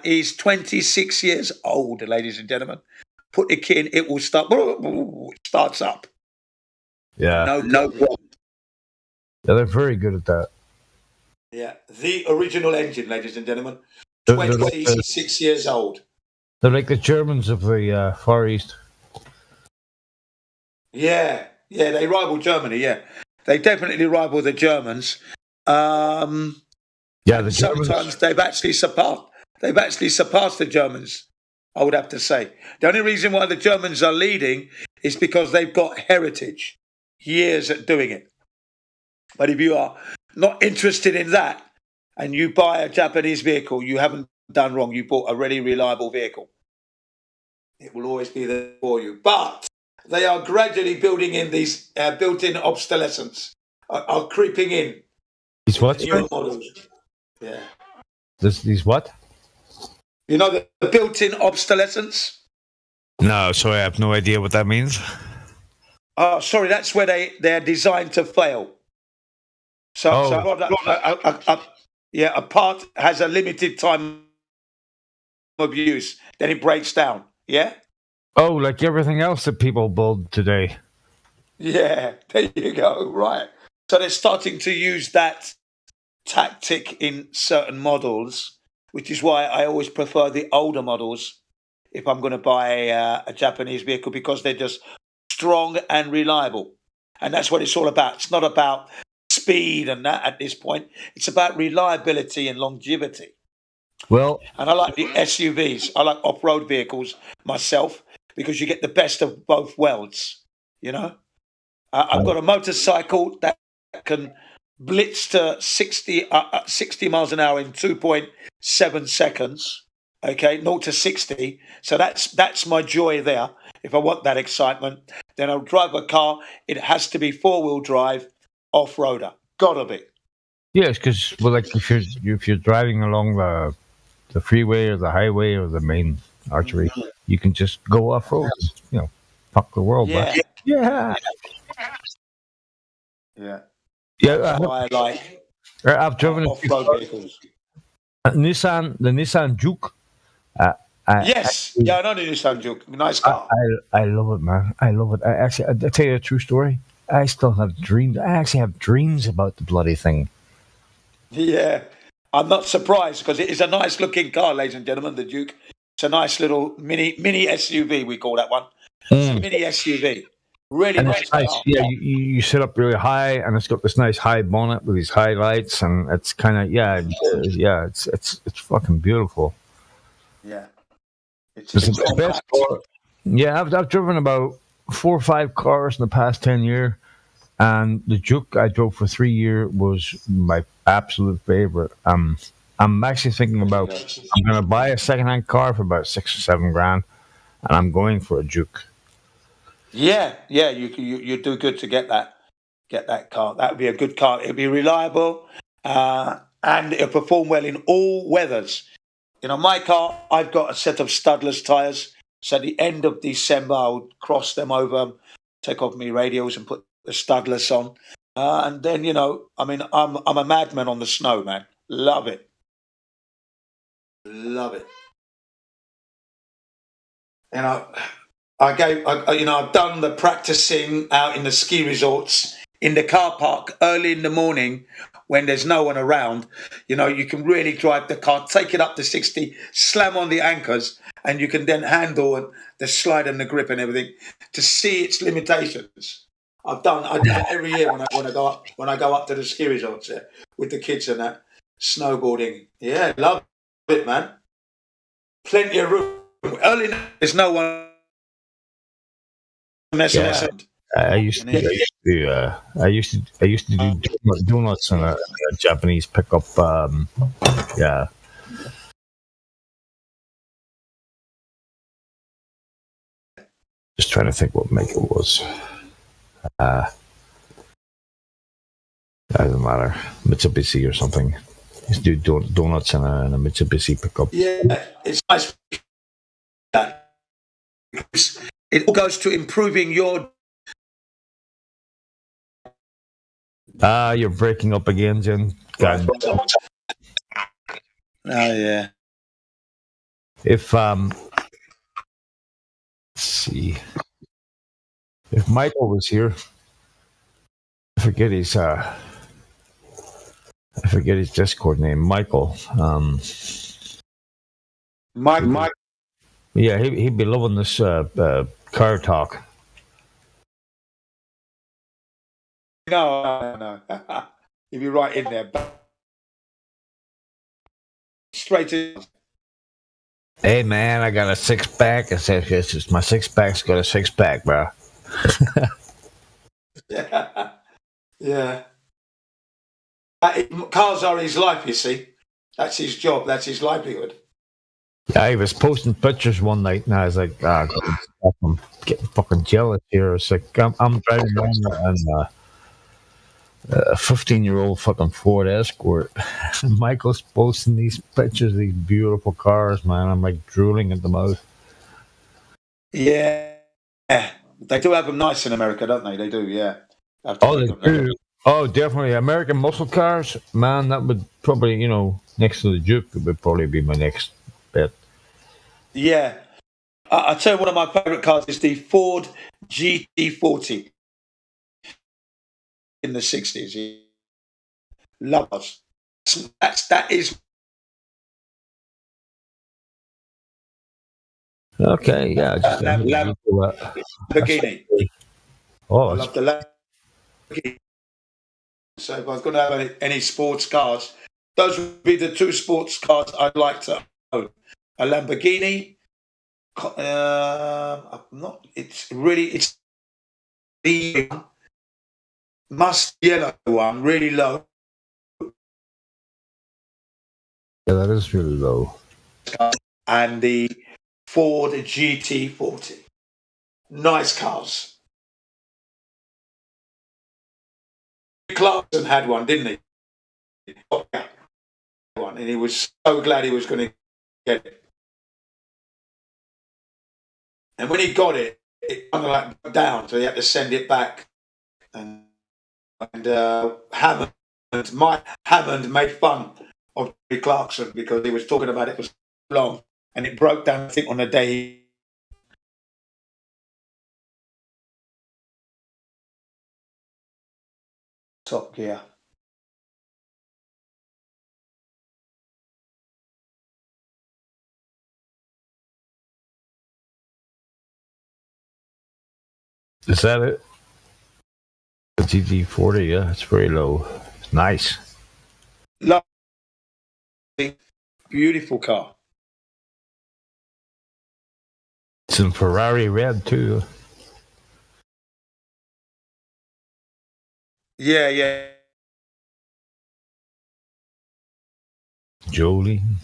is 26 years old, ladies and gentlemen. Put the key in, it will start. It starts up. Yeah. No problem. Yeah, they're very good at that. Yeah, the original engine, ladies and gentlemen. 26 years old. They're like the Germans of the Far East. Yeah, they rival Germany. Yeah, they definitely rival the Germans. The Germans. Sometimes they've actually surpassed the Germans I would have to say. The only reason why the Germans are leading is because they've got heritage, years at doing it. But if you are not interested in that and you buy a Japanese vehicle, you haven't done wrong. You bought a really reliable vehicle. It will always be there for you. But they are gradually building in these built-in obsolescence, are creeping in. These what? Newer models. Yeah. These what? You know the built-in obsolescence? No, sorry, I have no idea what that means. Oh, sorry, that's where they're designed to fail. So a part has a limited time of use, then it breaks down. Yeah? Oh, like everything else that people build today. Yeah, there you go. Right. So they're starting to use that tactic in certain models, which is why I always prefer the older models if I'm going to buy a Japanese vehicle, because they're just strong and reliable. And that's what it's all about. It's not about speed and that at this point. It's about reliability and longevity. Well, and I like the SUVs. I like off-road vehicles myself because you get the best of both worlds. You know, I've got a motorcycle that can blitz to 60 miles an hour in 2.7 seconds. Okay, 0 to 60. So that's my joy there. If I want that excitement, then I'll drive a car. It has to be 4-wheel drive, off-roader. Gotta be. Yes, because like if you're driving along the freeway or the highway or the main artery, you can just go off road. You know, fuck the world. Yeah. But yeah. Yeah. Yeah. That's why I like I've driven off-road vehicles. the Nissan Juke. Yes. I know the Nissan Juke. Nice car. I love it, man. I love it. I'll tell you a true story. I still have dreams. I actually have dreams about the bloody thing. Yeah. I'm not surprised because it is a nice looking car, ladies and gentlemen, the Duke. It's a nice little mini SUV, we call that one. It's a mini SUV. Really and nice. Yeah, you sit up really high, and it's got this nice high bonnet with these highlights, and it's kind of it's fucking beautiful. Yeah, it's the best car. Yeah, I've driven about 4 or 5 cars in the past 10 years, and the Juke I drove for 3 years was my absolute favorite. I'm actually thinking about I'm going to buy a secondhand car for about 6 or 7 grand, and I'm going for a Juke. Yeah, you do good to get that car. That would be a good car. It'll be reliable, and it'll perform well in all weathers. You know, my car, I've got a set of studless tires. So at the end of December, I'll cross them over, take off my radials, and put the studless on. And then, you know, I mean, I'm a madman on the snow, man. Love it. Love it. You know, I've done the practicing out in the ski resorts in the car park early in the morning when there's no one around. You know, you can really drive the car, take it up to 60, slam on the anchors, and you can then handle the slide and the grip and everything to see its limitations. I do it every year when I go up to the ski resorts with the kids and that snowboarding. Yeah, love it, man. Plenty of room. Early there's no one. Yeah. I used to do donuts in a Japanese pickup. Yeah. Just trying to think what make it was. Doesn't matter. Mitsubishi or something. Used to do donuts in a Mitsubishi pickup. Yeah, it's nice. It all goes to improving your. You're breaking up again, Jen. God. Oh yeah. If let's see, if Michael was here, I forget his Discord name. Michael. Mike. Yeah, he'd be loving this car talk. No. He'd be right in there. Straight in. Hey man, I got a 6-pack. I said, it's just my 6-pack's got a 6-pack, bro. Yeah. Cars are his life, you see. That's his job. That's his livelihood. Yeah, he was posting pictures one night, and I was like, I'm getting fucking jealous here. It's like, I'm driving around a 15-year-old fucking Ford Escort. And Michael's posting these pictures of these beautiful cars, man. I'm like drooling at the mouth. Yeah. They do have them nice in America, don't they? They do, yeah. Oh, they do. Oh, definitely. American muscle cars, man, that would probably, next to the Duke, it would probably be my next bet. Yeah. I'll tell you, one of my favourite cars is the Ford GT40 in the 60s. Love us. That is. Okay, yeah. Lamborghini. Oh, I love the Lamborghini. So if I was going to have any sports cars, those would be the two sports cars I'd like to own. A Lamborghini. It's the must yellow one, really low. Yeah, that is really low. And the Ford GT40. Nice cars. Clarkson had one, didn't he? And he was so glad he was going to get it. And when he got it, it kind of like broke down, so he had to send it back. And Mike Hammond made fun of Jerry Clarkson because he was talking about it for so long, and it broke down, I think, on the day. Top Gear. Is that it? The GT40, yeah, it's very low. It's nice. Lovely, beautiful car. It's in Ferrari red too. Yeah. Jolene.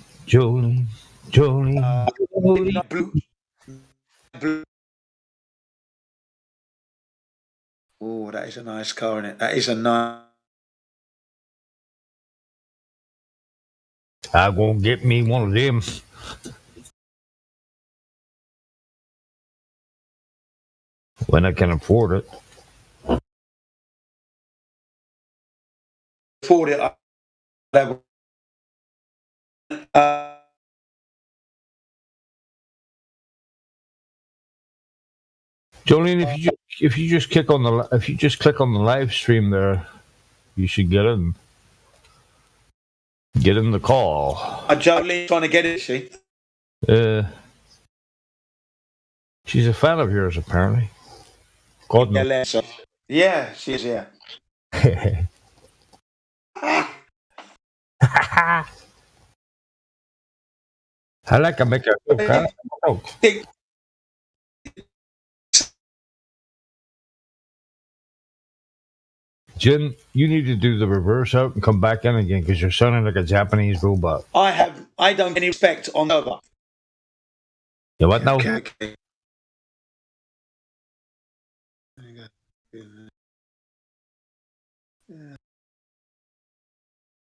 Blue. Oh, that is a nice car, isn't it? That is a nice. I'm gonna get me one of them. When I can afford it. Afford it. Jolene, if you just click on the live stream there, you should get in the call. Jolene's trying to get it, she. She's a fan of yours, apparently. God knows. Yeah, she is. Yeah. I like to make a joke. Jin, you need to do the reverse out and come back in again because you're sounding like a Japanese robot. I don't get any respect on over. Yeah, what now? Okay.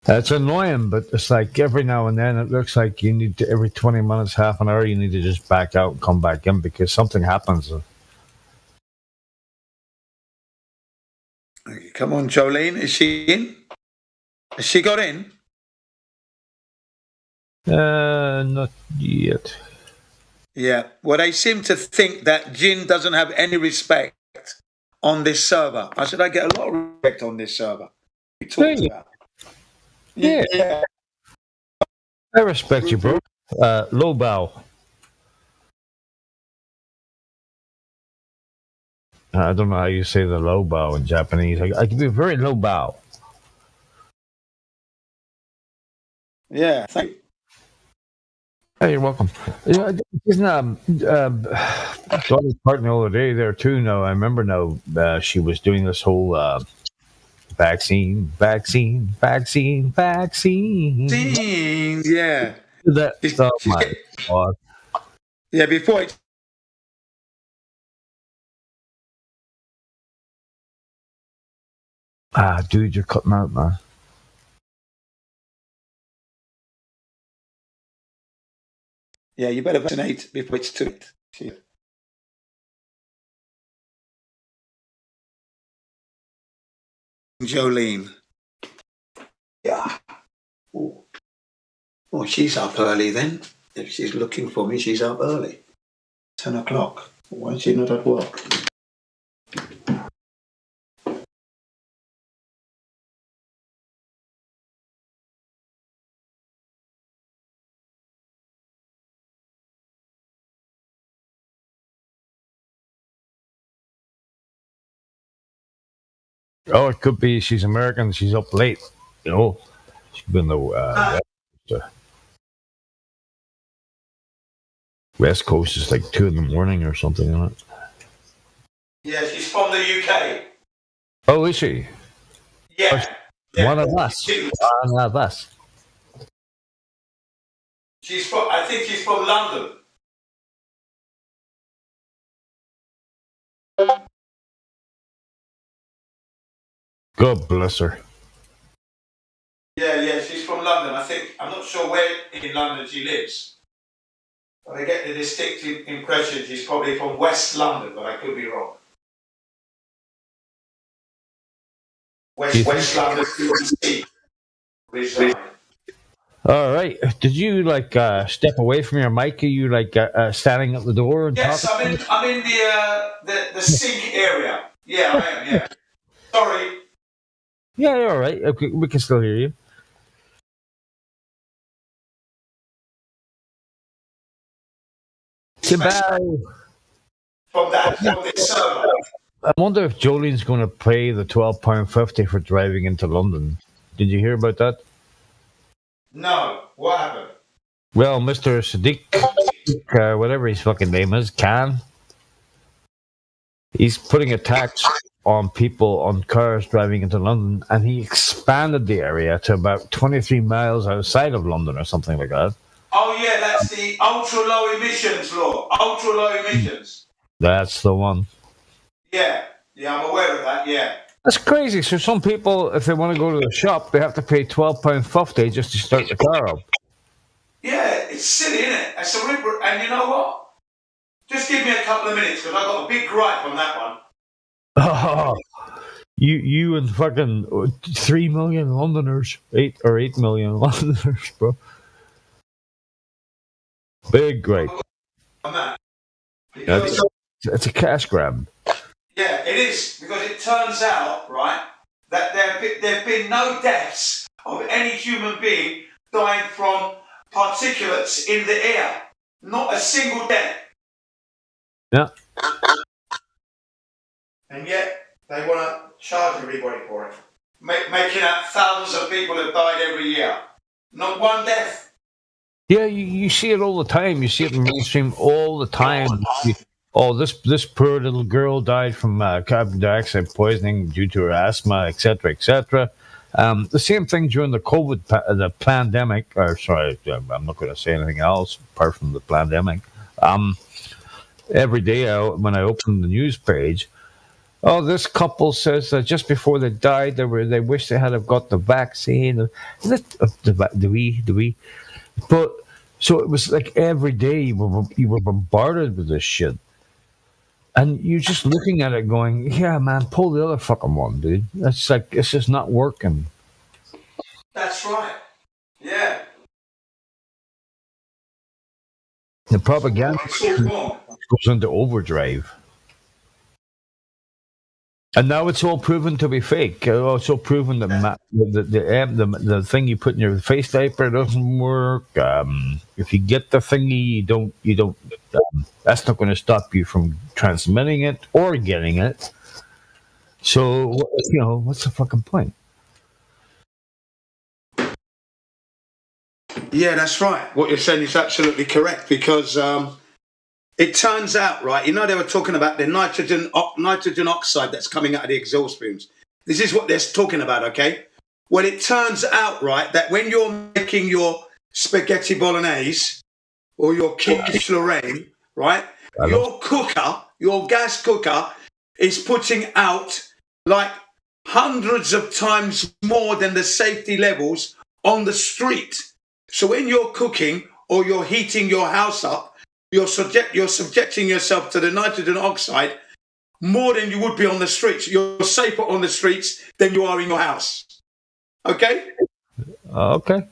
That's annoying, but it's like every now and then it looks like you need to, every 20 minutes, half an hour, you need to just back out and come back in because something happens. Okay, come on, Jolene. Is she in? Has she got in? Not yet. Yeah. Well, they seem to think that Jin doesn't have any respect on this server. I said, I get a lot of respect on this server. We talked about. Yeah. I respect you, bro. Low bow. I don't know how you say the low bow in Japanese. I can be very low bow. Yeah, thank you. Hey, you're welcome. Isn't Dolly Parton the other day there too? No, I remember now. She was doing this whole vaccine. Yeah. That, oh my God. Yeah, before it. Dude, you're cutting out, man. Yeah, you better vaccinate before it's too late. Jolene. Yeah. Oh, she's up early then. If she's looking for me, she's up early. 10 o'clock. Why is she not at work? Oh, it could be she's American. She's up late. You know, she's been the West Coast is like 2 a.m. or something, isn't it? Yeah, she's from the UK. Oh, is she? Yeah. One of us. One of us. I think she's from London. God bless her. Yeah, she's from London. I'm not sure where in London she lives. But I get the distinctive impression she's probably from West London, but I could be wrong. West London, All right. Did you step away from your mic? Are you standing at the door? And yes, I'm in the sink area. Yeah, I am. Yeah. Sorry. Yeah, you're all right. Okay, we can still hear you. Goodbye. From this server. I wonder if Jolene's going to pay the £12.50 for driving into London. Did you hear about that? No. What happened? Well, Mr. Sadiq, whatever his fucking name is, he's putting a tax on cars driving into London, and he expanded the area to about 23 miles outside of London or something like that. Oh, yeah, that's the ultra-low emissions law. Ultra-low emissions. That's the one. Yeah, I'm aware of that, yeah. That's crazy. So some people, if they want to go to the shop, they have to pay £12.50 just to start the car up. Yeah, it's silly, isn't it? It's a ripper. And you know what? Just give me a couple of minutes, because I've got a big gripe on that one. Oh, you and fucking 3 million Londoners, 8 million Londoners, bro. Big gripe. On that. It's a cash grab. Yeah, it is, because it turns out, right, that there have been no deaths of any human being dying from particulates in the air. Not a single death. Yeah. And yet, they want to charge everybody for it. Making out thousands of people have died every year. Not one death. Yeah, you see it all the time. You see it in mainstream all the time. This poor little girl died from carbon dioxide poisoning due to her asthma, etc., etc. The same thing during the COVID, the pandemic. Or sorry, I'm not going to say anything else apart from the pandemic. Every day when I open the news page, this couple says that just before they died, they wish they had got the vaccine. But so it was like every day you were bombarded with this shit. And you're just looking at it going, yeah, man, pull the other fucking one, dude. That's like, it's just not working. That's right. Yeah. The propaganda goes into overdrive. And now it's all proven to be fake. It's all proven that the thing you put in your face diaper doesn't work. If you get the thingy, you don't. That's not going to stop you from transmitting it or getting it. So what's the fucking point? Yeah, that's right. What you're saying is absolutely correct because it turns out, right, you know, they were talking about the nitrogen oxide that's coming out of the exhaust fumes. This is what they're talking about, okay? Well, it turns out, right, that when you're making your spaghetti bolognese or your quiche Lorraine, right, your gas cooker is putting out like hundreds of times more than the safety levels on the street. So when you're cooking or you're heating your house up, you're subjecting yourself to the nitrogen oxide more than you would be on the streets. You're safer on the streets than you are in your house. Okay? Okay.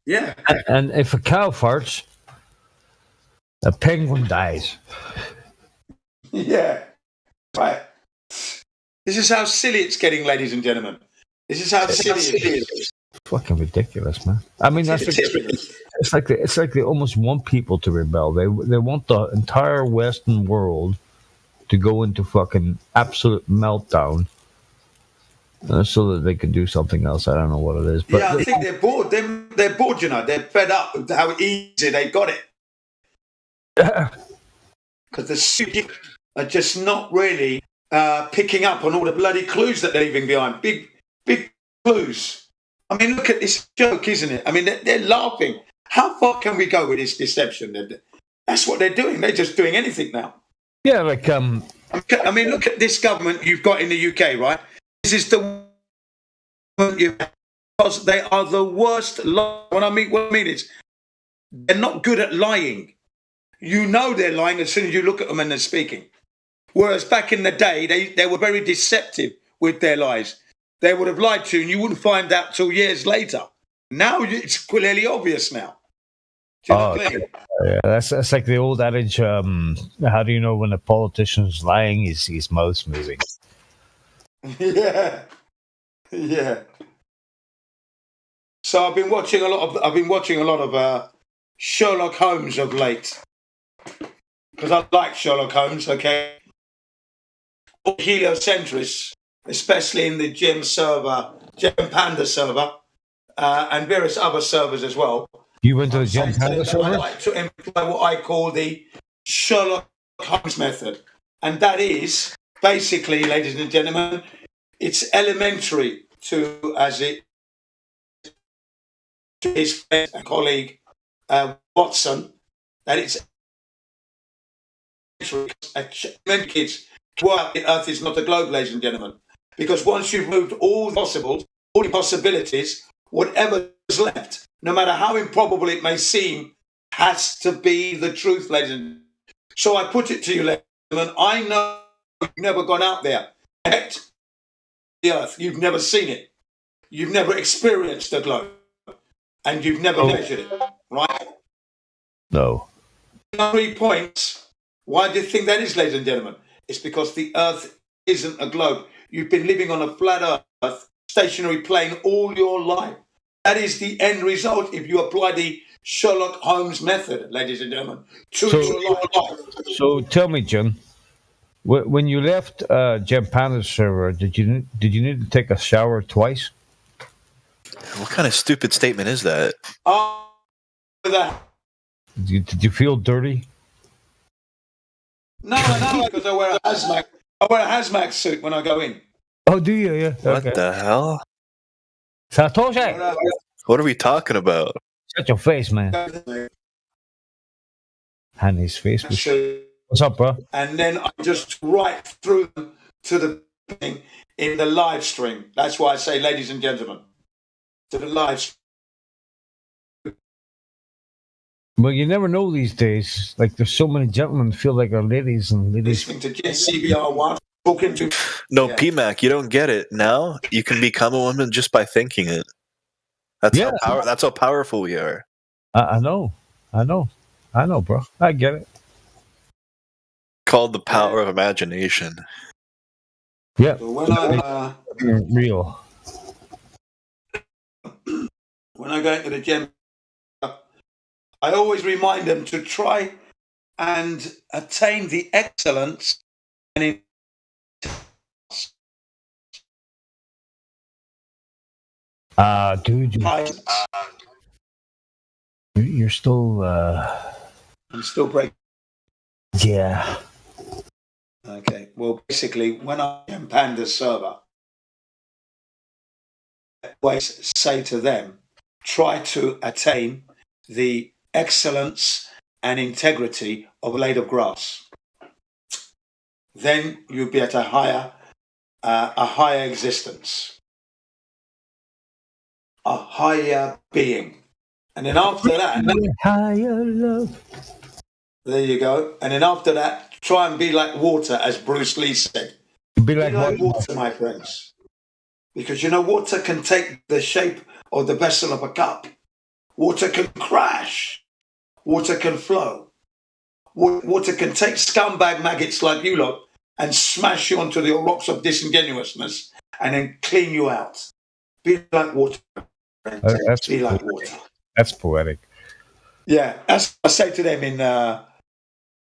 Yeah. And if a cow farts, a penguin dies. Yeah. Right. This is how silly it's getting, ladies and gentlemen. This is how silly it is. Fucking ridiculous, man. I mean, it's like they almost want people to rebel. They want the entire Western world to go into fucking absolute meltdown, so that they can do something else. I don't know what it is, but yeah, I think they're bored. They're bored. You know, they're fed up with how easy they got it. Because the stupid are just not really picking up on all the bloody clues that they're leaving behind. Big clues. I mean, look at this joke, isn't it? I mean, they're laughing. How far can we go with this deception? That's what they're doing. They're just doing anything now. Yeah, like I mean, look at this government you've got in the UK, right? This is the because they are the worst. What I mean is, they're not good at lying. You know they're lying as soon as you look at them and they're speaking. Whereas back in the day, they were very deceptive with their lies. They would have lied to you and you wouldn't find out till years later. Now it's clearly obvious now. Do you know what I mean? Yeah, that's like the old adage, how do you know when a politician's lying? His mouth's moving. Yeah. Yeah. So I've been watching a lot of Sherlock Holmes of late. Because I like Sherlock Holmes, okay? Heliocentrists, especially in the Gem Panda server, and various other servers as well. You went to the Gem Panda server? I like to employ what I call the Sherlock Holmes method. And that is, basically, ladies and gentlemen, it's elementary to his friend and colleague, Watson, that it's kids. Well, the Earth is not a globe, ladies and gentlemen, because once you've moved all the possibilities, whatever is left, no matter how improbable it may seem, has to be the truth, ladies and gentlemen. So I put it to you, ladies and gentlemen, I know you've never gone out there, yet the Earth, you've never seen it, you've never experienced the globe, and you've never measured it, right? No. 3 points. Why do you think that is, ladies and gentlemen? It's because the Earth isn't a globe. You've been living on a flat Earth, stationary plane all your life. That is the end result if you apply the Sherlock Holmes method, ladies and gentlemen, to your life. So tell me, John, when you left Gem Panda server, did you need to take a shower twice? What kind of stupid statement is that? Did you feel dirty? No, because I wear a hazmat suit when I go in. Oh, do you? Yeah. What the hell? Satoshi! What are we talking about? Shut your face, man. And his face was... What's up, bro? And then I just right through them to the thing in the live stream. That's why I say, ladies and gentlemen, to the live stream. Well, you never know these days. Like, there's so many gentlemen feel like are ladies and ladies. Listening to CBR1, talking to... No, PMAC, you don't get it. Now you can become a woman just by thinking it. That's how powerful we are. I know, bro. I get it. Called the power of imagination. Yeah. So when real. When I go into the gym, I always remind them to try and attain the excellence and dude, you're still. I'm still breaking. Yeah. Okay. Well, basically, when I am Panda server, I always say to them, try to attain the excellence and integrity of a blade of grass. Then you'll be at a higher existence, a higher being. And then after that, higher love. There you go. And then after that, try and be like water, as Bruce Lee said. Be like water, my friends. Because water can take the shape of the vessel of a cup. Water can crash. Water can flow. Water can take scumbag maggots like you lot and smash you onto the rocks of disingenuousness and then clean you out. Be like water. Be like water. That's poetic. Yeah, as I say to them in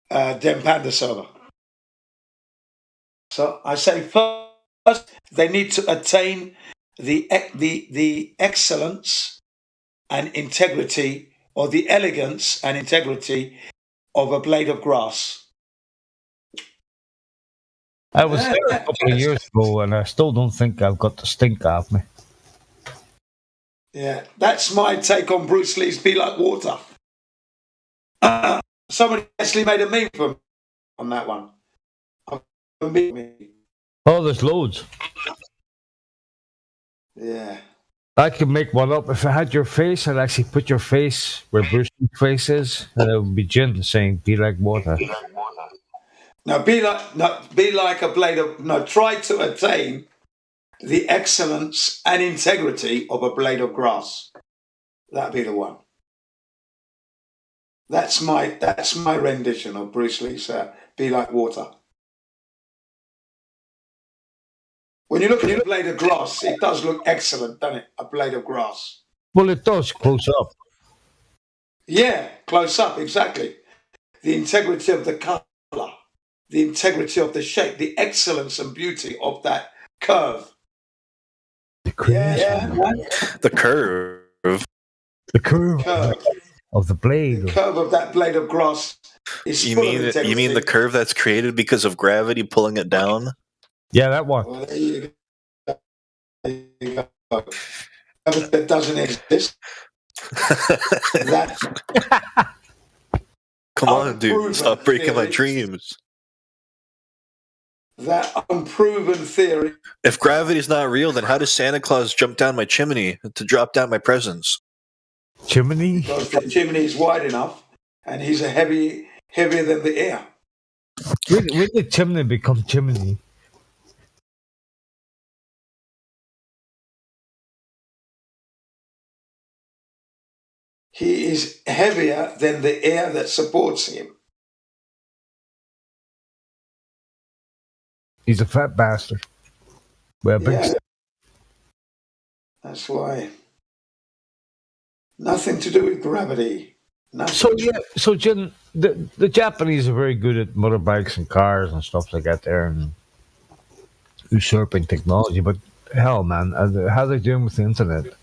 Dem Panda server. So I say first they need to attain the excellence and integrity, or the elegance and integrity of a blade of grass. I was there a couple of years ago, and I still don't think I've got the stink off me. Yeah, that's my take on Bruce Lee's "Be Like Water." Somebody actually made a meme for me on that one. Oh, there's loads. Yeah. I could make one up. If I had your face, I'd actually put your face where Bruce Lee's face is, and it would be Jim saying, "Be like water." Now, be like a blade of. No, try to attain the excellence and integrity of a blade of grass. That'd be the one. That's my rendition of Bruce Lee's "Be Like Water." When you look at a blade of grass, it does look excellent, doesn't it? A blade of grass. Well, it does, close up. Yeah, close up, exactly. The integrity of the colour, the integrity of the shape, the excellence and beauty of that curve. The curve. Yeah. The curve. The curve of the blade. The curve of that blade of grass is You full of integrity. You mean the curve that's created because of gravity pulling it down? Yeah, that one. Well, there you go. That doesn't exist. Come on, dude. Stop breaking my dreams. That unproven theory. If gravity's not real, then how does Santa Claus jump down my chimney to drop down my presents? Chimney? Because the chimney is wide enough, and he's heavier than the air. When did chimney become chimney? He is heavier than the air that supports him. He's a fat bastard. Well, yeah. That's why. Nothing to do with gravity. Nothing. So Jim, the Japanese are very good at motorbikes and cars and stuff like that there, and usurping technology. But hell, man, how are they doing with the internet?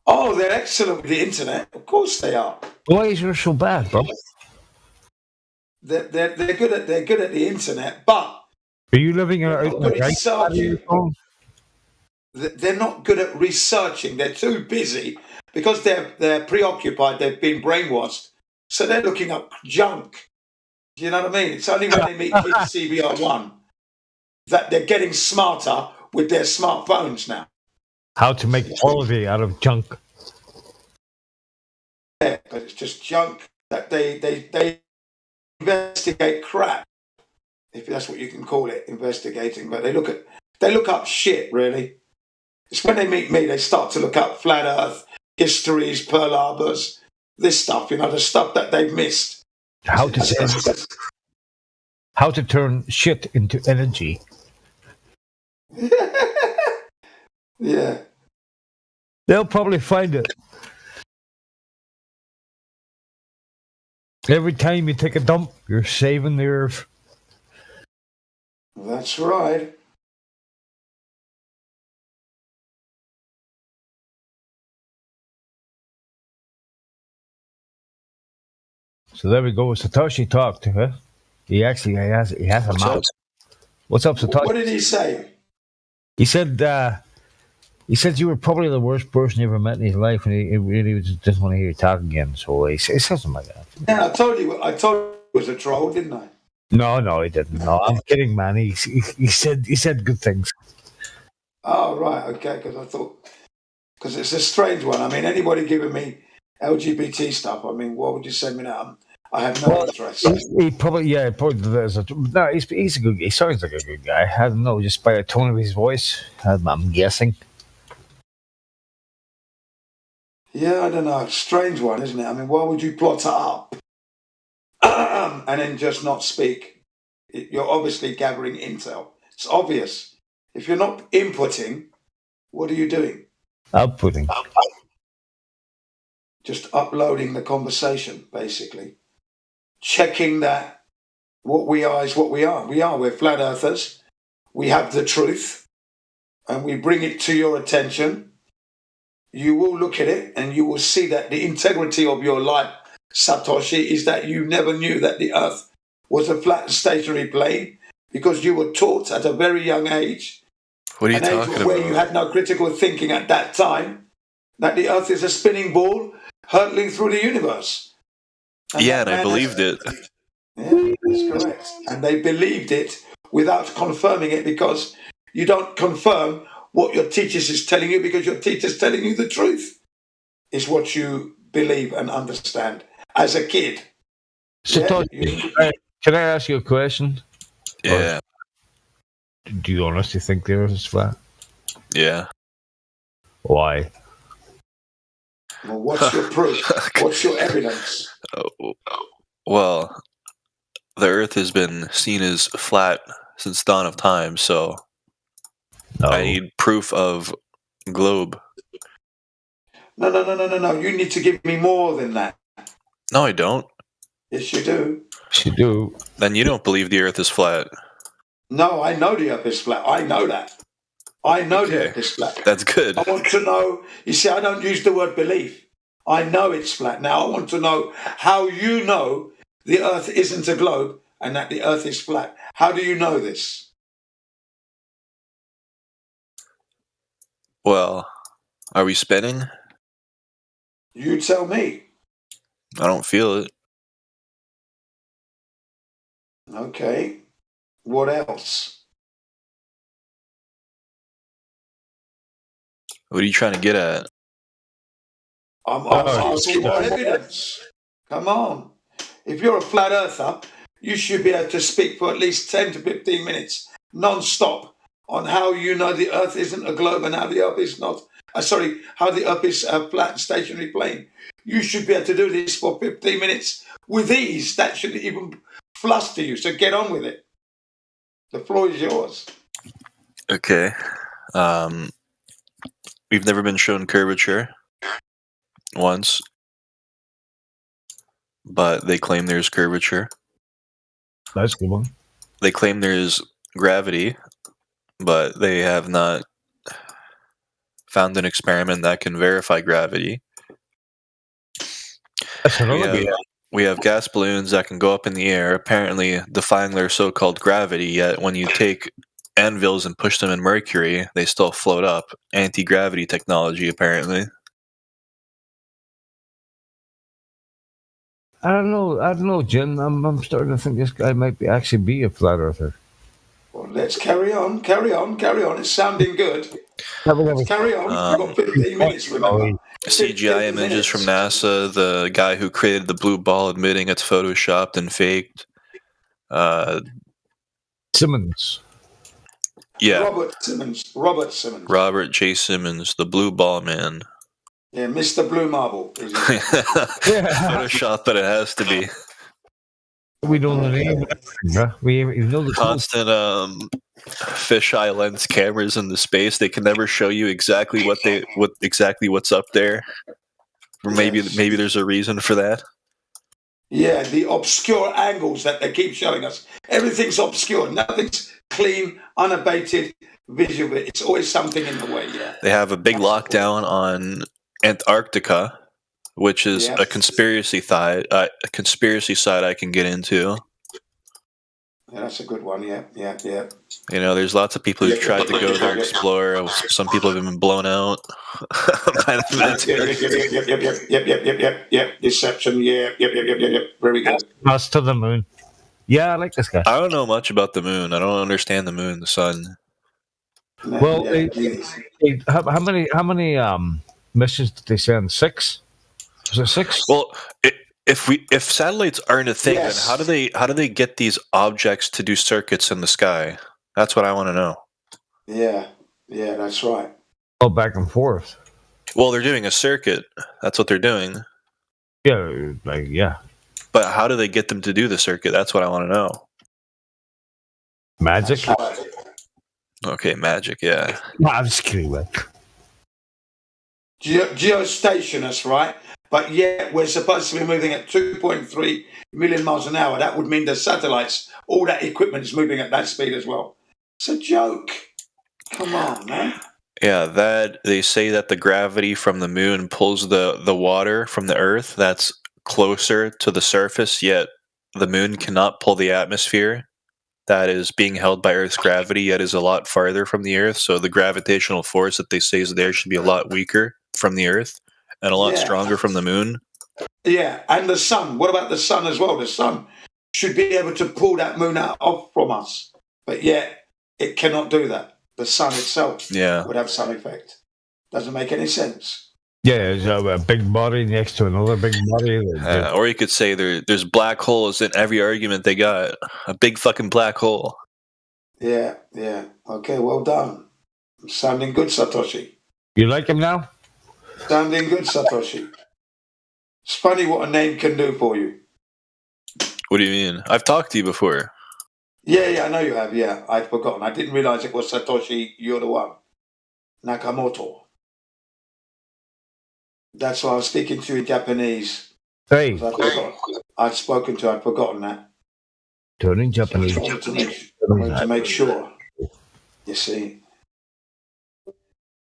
Oh, they're excellent with the internet. Of course they are. Why is it so bad, bro? They're good at the internet, but are you living in a They're not good at researching. They're too busy because they're preoccupied. They've been brainwashed, so they're looking up junk. You know what I mean? It's only when they meet kids CBR1 that they're getting smarter with their smartphones now. How to make quality out of junk. Yeah, but it's just junk that they investigate crap, if that's what you can call it, investigating. But they look up shit, really. It's when they meet me, they start to look up flat Earth, histories, Pearl Harbors, this stuff, the stuff that they've missed. How to turn shit into energy. Yeah. They'll probably find it. Every time you take a dump, you're saving the earth. That's right. So there we go. Satoshi talked, huh? He actually has a mouth. What's up, Satoshi? What did he say? He said you were probably the worst person he ever met in his life, and he really just want to hear you talk again. So he said something like that. Yeah, I told you it was a troll, didn't I? No, he didn't. No, I'm kidding, man. He said good things. Oh, right, okay, because it's a strange one. I mean, anybody giving me LGBT stuff, I mean, why would you send me that? I have no interest. He probably there's no, he's a good. He sounds like a good guy. I don't know, just by the tone of his voice, I'm guessing. Yeah, I don't know. Strange one, isn't it? I mean, why would you plot it up and then just not speak? You're obviously gathering intel. It's obvious. If you're not inputting, what are you doing? Outputting. Just uploading the conversation, basically. Checking that what we are is what we are. We're flat earthers. We have the truth and we bring it to your attention. You will look at it and you will see that the integrity of your life, Satoshi, is that you never knew that the earth was a flat stationary plane because you were taught at a very young age. What are you talking about? Where you had no critical thinking at that time, that the earth is a spinning ball hurtling through the universe. And I believed it. Yeah, that's correct. And they believed it without confirming it because you don't confirm what your teachers is telling you because your teacher's telling you the truth. Is what you believe and understand as a kid. So, can I ask you a question? Yeah. Or do you honestly think the earth is flat? Yeah. Why? Well, what's your proof? What's your evidence? Well, the Earth has been seen as flat since dawn of time, so I need proof of globe. No. You need to give me more than that. No, I don't. Yes, you do. You do. Then you don't believe the Earth is flat. No, I know the Earth is flat. I know that. I know the Earth is flat. That's good. I want to know. You see, I don't use the word belief. I know it's flat. Now, I want to know how you know the Earth isn't a globe and that the Earth is flat. How do you know this? Well, are we spinning? You tell me. I don't feel it. Okay. What else? What are you trying to get at? I'm asking for evidence. Come on. If you're a flat earther, you should be able to speak for at least 10 to 15 minutes non-stop on how you know the Earth isn't a globe and how the Earth is not. How the Earth is a flat stationary plane. You should be able to do this for 15 minutes with ease. That shouldn't even fluster you. So get on with it. The floor is yours. Okay. We've never been shown curvature once, but they claim there's curvature. That's a good one. They claim there's gravity, but they have not found an experiment that can verify gravity. That's another We have gas balloons that can go up in the air, apparently defying their so-called gravity, yet when you take anvils and push them in mercury, they still float up. Anti-gravity technology, apparently. I don't know, Jim. I'm starting to think this guy might actually be a flat earther. Well, let's carry on. It's sounding good. Let's carry on. We've got 15 minutes, remember. CGI images from NASA, the guy who created the blue ball admitting it's photoshopped and faked. Simmons. Yeah. Robert Simmons. Robert J. Simmons, the blue ball man. Yeah, Mr. Blue Marble. Photoshop, but it has to be. We don't know the name. We know the constant fisheye lens cameras in the space. They can never show you exactly what's up there. Or maybe there's a reason for that. Yeah, the obscure angles that they keep showing us. Everything's obscure. Nothing's clean, unabated visual. It's always something in the way. Yeah. They have a big lockdown on Antarctica. which is a conspiracy side I can get into. Yeah, that's a good one. Yeah. You know, there's lots of people who've tried to go there and explore. Some people have been blown out by the military. Yep. Deception. Yep. Very good. Us to the moon. Yeah, I like this guy. I don't know much about the moon. I don't understand the moon, the sun. Well, how many missions did they send? 6? Was it 6? Well, if satellites aren't a thing, then how do they get these objects to do circuits in the sky? That's what I want to know. Yeah, that's right. Oh, back and forth. Well, they're doing a circuit. That's what they're doing. Yeah. But how do they get them to do the circuit? That's what I want to know. Magic? Okay, magic, yeah. No, I'm just kidding, man. Geostationary, right? But yet we're supposed to be moving at 2.3 million miles an hour. That would mean the satellites, all that equipment is moving at that speed as well. It's a joke. Come on, man. Yeah, that they say that the gravity from the moon pulls the water from the Earth that's closer to the surface, yet the moon cannot pull the atmosphere that is being held by Earth's gravity, yet is a lot farther from the Earth. So the gravitational force that they say is there should be a lot weaker from the Earth and a lot stronger from the moon. Yeah, and the sun. What about the sun as well? The sun should be able to pull that moon off from us, but yet it cannot do that. The sun itself would have some effect. Doesn't make any sense. Yeah, there's a big body next to another big body. Or you could say there's black holes in every argument they got. A big fucking black hole. Yeah. Okay, well done. Sounding good, Satoshi. You like him now? Sounding good, Satoshi. It's funny what a name can do for you. What do you mean? I've talked to you before. Yeah, I know you have, yeah. I'd forgotten. I didn't realize it was Satoshi, you're the one. Nakamoto. That's why I was speaking to you in Japanese. Hey. I'd spoken to, I'd forgotten that. Turning Japanese. I wanted to make sure. You see.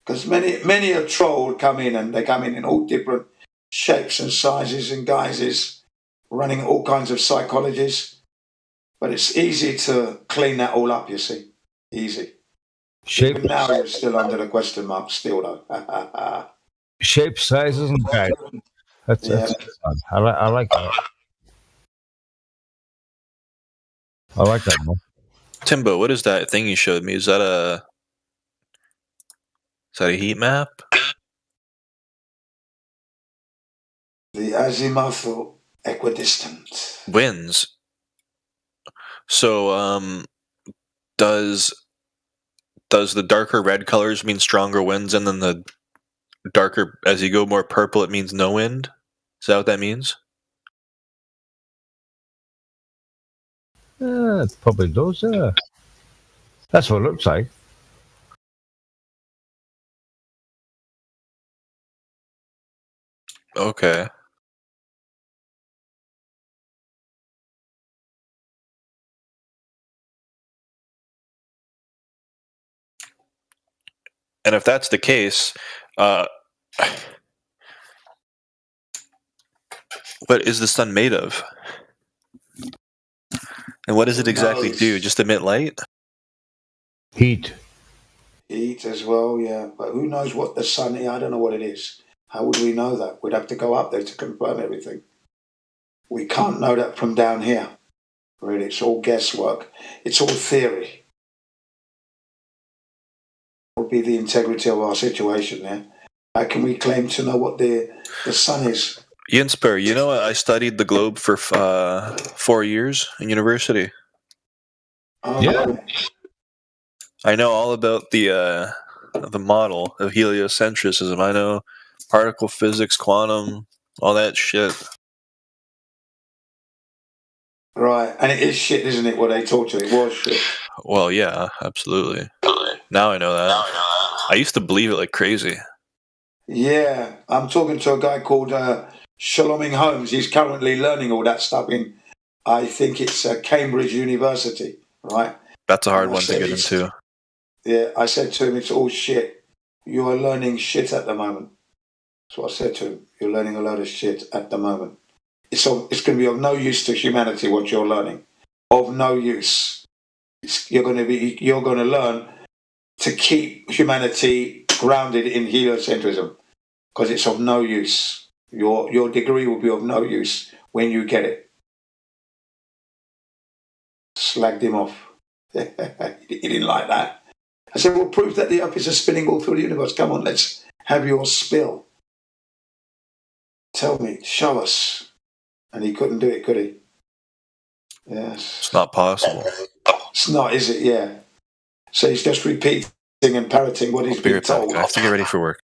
Because many a troll come in, and they come in all different shapes and sizes and guises, running all kinds of psychologies. But it's easy to clean that all up, you see. Easy. Shape. Even now you're still under the question mark, still though. Shape, sizes, and guide. That's fun. I like that. I like that one. Timbo, what is that thing you showed me? Is that a heat map? The azimuthal equidistant. Winds. So, does the darker red colors mean stronger winds, and then the darker, as you go more purple, it means no wind? Is that what that means? It probably does, yeah. That's what it looks like. Okay. And if that's the case, what is the sun made of? And what does it exactly do? Just emit light? Heat. Heat as well, yeah. But who knows what the sun is? I don't know what it is. How would we know that? We'd have to go up there to confirm everything. We can't know that from down here. Really, it's all guesswork. It's all theory. What would be the integrity of our situation there? How can we claim to know what the sun is? Jensper, you know, I studied the globe for 4 years in university. Yeah. I know all about the model of heliocentrism. I know particle physics, quantum, all that shit. Right, and it is shit, isn't it, what they taught you? It was shit. Well, yeah, absolutely. Now I know that. I used to believe it like crazy. Yeah, I'm talking to a guy called Shaloming Holmes. He's currently learning all that stuff in, I think it's Cambridge University, right? That's a hard one to get into. Yeah, I said to him, it's all shit. You are learning shit at the moment. So I said to him, you're learning a load of shit at the moment. It's going to be of no use to humanity what you're learning. Of no use. You're going to learn to keep humanity grounded in heliocentrism because it's of no use. Your degree will be of no use when you get it. Slagged him off. He didn't like that. I said, well, prove that the Earth is spinning all through the universe. Come on, let's have your spill. Tell me, show us. And he couldn't do it, could he? Yes. It's not possible. It's not, is it? Yeah. So he's just repeating and parroting what he's been told. I have to get ready for work.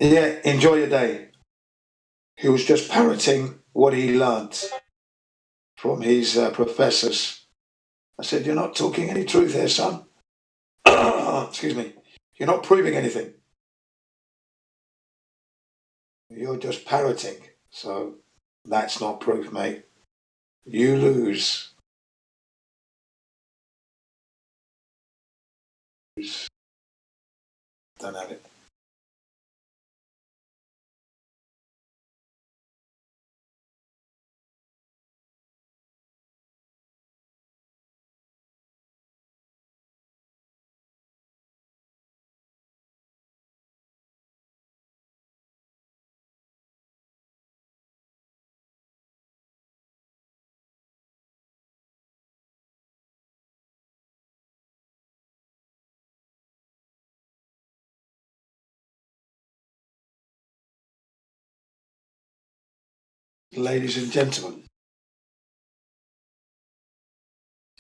Yeah, enjoy your day. He was just parroting what he learnt from his professors. I said, you're not talking any truth here, son. Excuse me. You're not proving anything. You're just parroting. So that's not proof, mate. You lose. Don't have it. Ladies and gentlemen,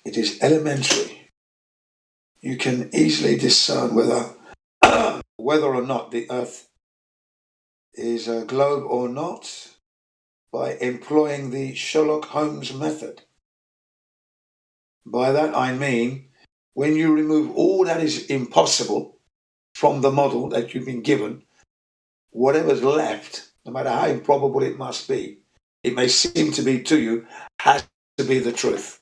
it is elementary. You can easily discern whether or not the Earth is a globe or not by employing the Sherlock Holmes method. By that I mean, when you remove all that is impossible from the model that you've been given, whatever's left, no matter how improbable it must be, it may seem to be to you, has to be the truth.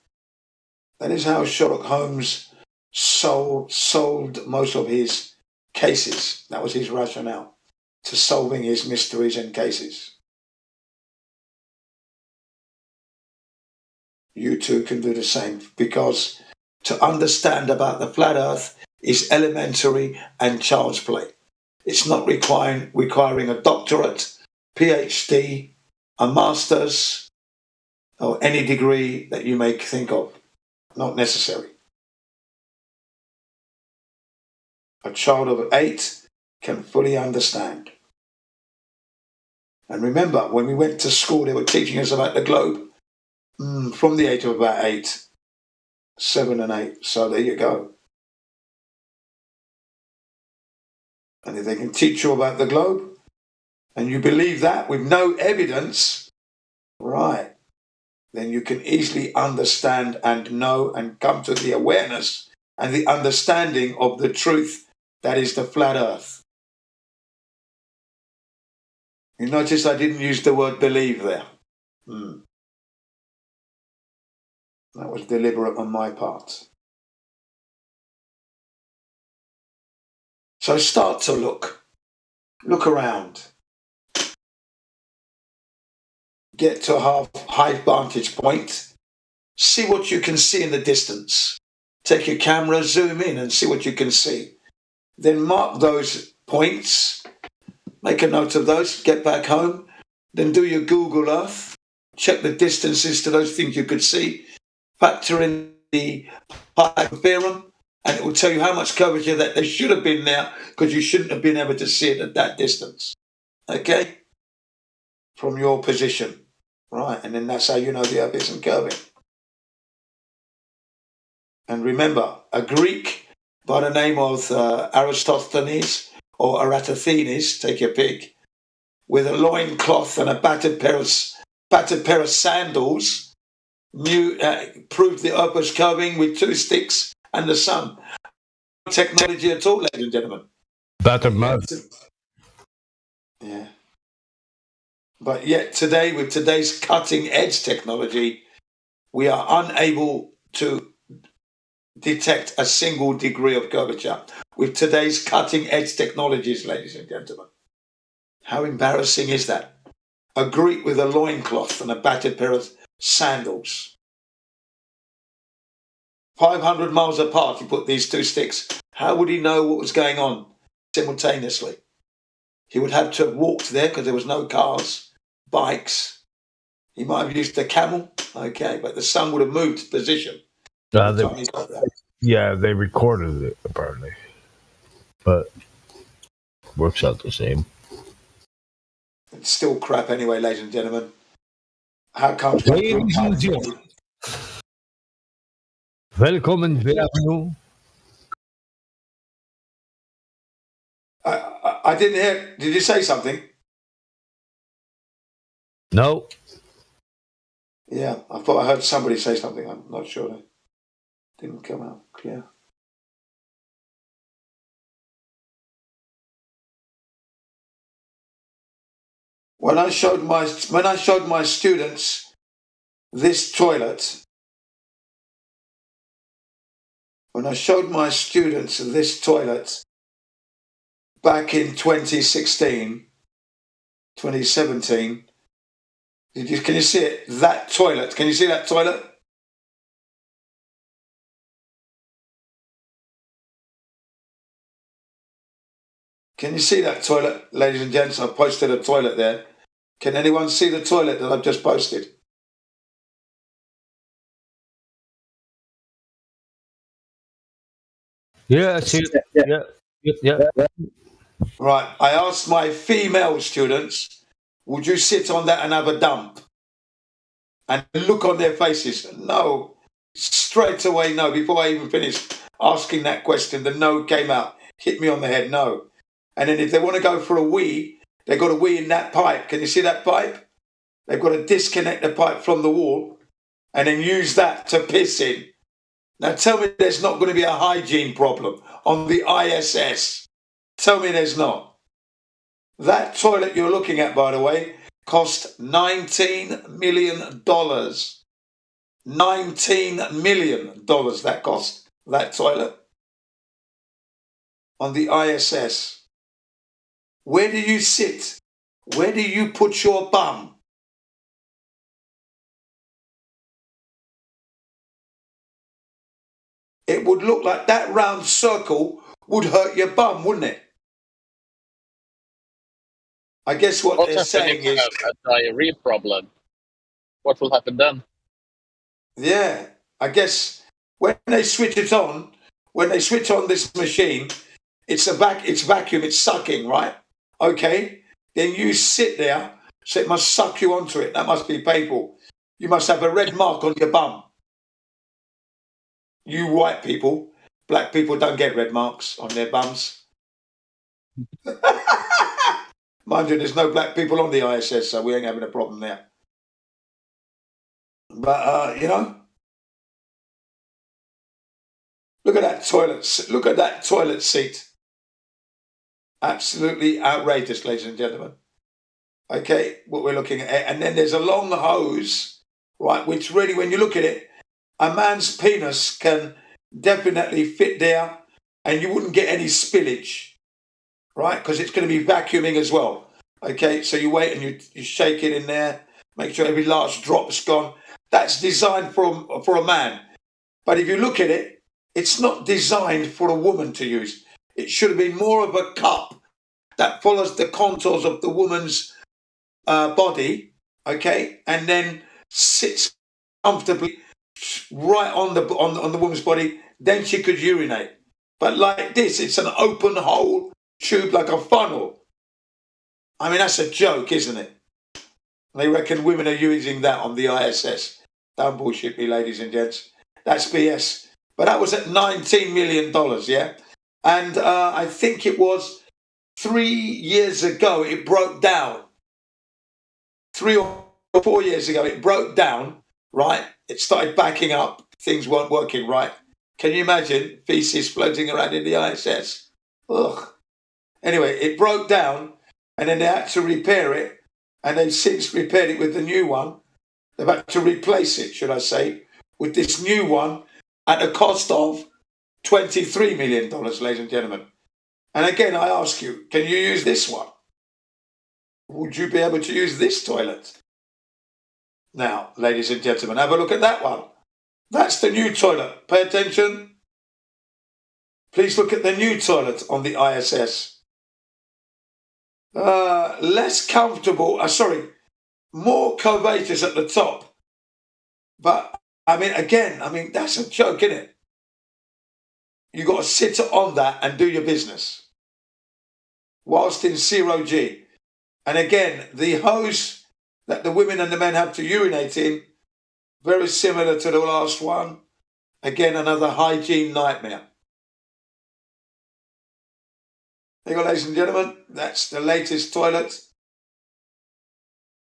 That is how Sherlock Holmes solved most of his cases. That was his rationale, to solving his mysteries and cases. You too can do the same, because to understand about the flat Earth is elementary and child's play. It's not requiring a doctorate, PhD, a master's, or any degree that you may think of. Not necessary. A child of 8 can fully understand. And remember, when we went to school, they were teaching us about the globe from the age of about 8, 7 and 8. So there you go. And if they can teach you about the globe, and you believe that with no evidence, right, then you can easily understand and know and come to the awareness and the understanding of the truth that is the flat Earth. You notice I didn't use the word believe there. That was deliberate on my part. So start to look around. Get to a high vantage point. See what you can see in the distance. Take your camera, zoom in and see what you can see. Then mark those points. Make a note of those. Get back home. Then do your Google Earth. Check the distances to those things you could see. Factor in the Pythagorean theorem, and it will tell you how much curvature that there should have been there, because you shouldn't have been able to see it at that distance. Okay? From your position. Right, and then that's how you know the Earth isn't curving. And remember, a Greek by the name of Aristophanes or Eratosthenes, take your pick, with a loincloth and a battered pair of sandals, proved the Earth was curving with 2 sticks and the sun. No technology at all, ladies and gentlemen. Battered mud. Yeah. But yet today, with today's cutting-edge technology, we are unable to detect a single degree of curvature with today's cutting-edge technologies, ladies and gentlemen. How embarrassing is that? A Greek with a loincloth and a battered pair of sandals. 500 miles apart, he put these two sticks. How would he know what was going on simultaneously? He would have to have walked there because there was no cars, bikes. He might have used a camel. Okay, but the sun would have moved position. They recorded it, apparently. But works out the same. It's still crap anyway, ladies and gentlemen. How come? Ladies and gentlemen, welcome to I didn't hear. Did you say something? No. Yeah, I thought I heard somebody say something. I'm not sure. It didn't come out clear. When I showed my students this toilet, back in 2016, 2017, can you see it? That toilet. Can you see that toilet? Can you see that toilet, ladies and gents? I've posted a toilet there. Can anyone see the toilet that I've just posted? Yeah, I see it. Yeah. Right. I asked my female students, would you sit on that and have a dump? And look on their faces. No. Straight away, no. Before I even finished asking that question, the no came out. Hit me on the head, no. And then if they want to go for a wee, they've got to wee in that pipe. Can you see that pipe? They've got to disconnect the pipe from the wall and then use that to piss in. Now tell me there's not going to be a hygiene problem on the ISS. Tell me there's not. That toilet you're looking at, by the way, cost $19 million. $19 million that cost, that toilet. On the ISS. Where do you sit? Where do you put your bum? It would look like that round circle would hurt your bum, wouldn't it? I guess what they're saying is a diarrhea problem. What will happen then? Yeah, I guess when they switch on this machine, it's vacuum, it's sucking, right? Okay, then you sit there, so it must suck you onto it. That must be painful. You must have a red mark on your bum. You white people, black people don't get red marks on their bums. Mind you, there's no black people on the ISS, so we ain't having a problem there. But, look at that toilet. Look at that toilet seat. Absolutely outrageous, ladies and gentlemen. Okay, what we're looking at. And then there's a long hose, right, which really, when you look at it, a man's penis can definitely fit there and you wouldn't get any spillage, right? Because it's going to be vacuuming as well. Okay, so you wait and you shake it in there, make sure every last drop's gone. That's designed for a man. But if you look at it, it's not designed for a woman to use. It should have been more of a cup that follows the contours of the woman's body, okay, and then sits comfortably right on the woman's body. Then she could urinate. But like this, it's an open hole tube like a funnel. I mean, that's a joke, isn't it? They reckon women are using that on the ISS. Don't bullshit me, ladies and gents. That's BS. But that was at $19 million, yeah? And I think it was 3 years ago, it broke down. 3 or 4 years ago, it broke down, right? It started backing up. Things weren't working right. Can you imagine feces floating around in the ISS? Ugh. Anyway, it broke down, and then they had to repair it. And they've since repaired it with the new one. They've had to replace it, should I say, with this new one at a cost of $23 million, ladies and gentlemen. And again, I ask you, can you use this one? would you be able to use this toilet? Now, ladies and gentlemen, have a look at that one. That's the new toilet. Pay attention. Please look at the new toilet on the ISS. Less comfortable, more curvatures at the top. But, again, that's a joke, isn't it? You got to sit on that and do your business. Whilst in 0G. And again, the hose that the women and the men have to urinate in, very similar to the last one. Again, another hygiene nightmare. There you go, ladies and gentlemen. That's the latest toilet.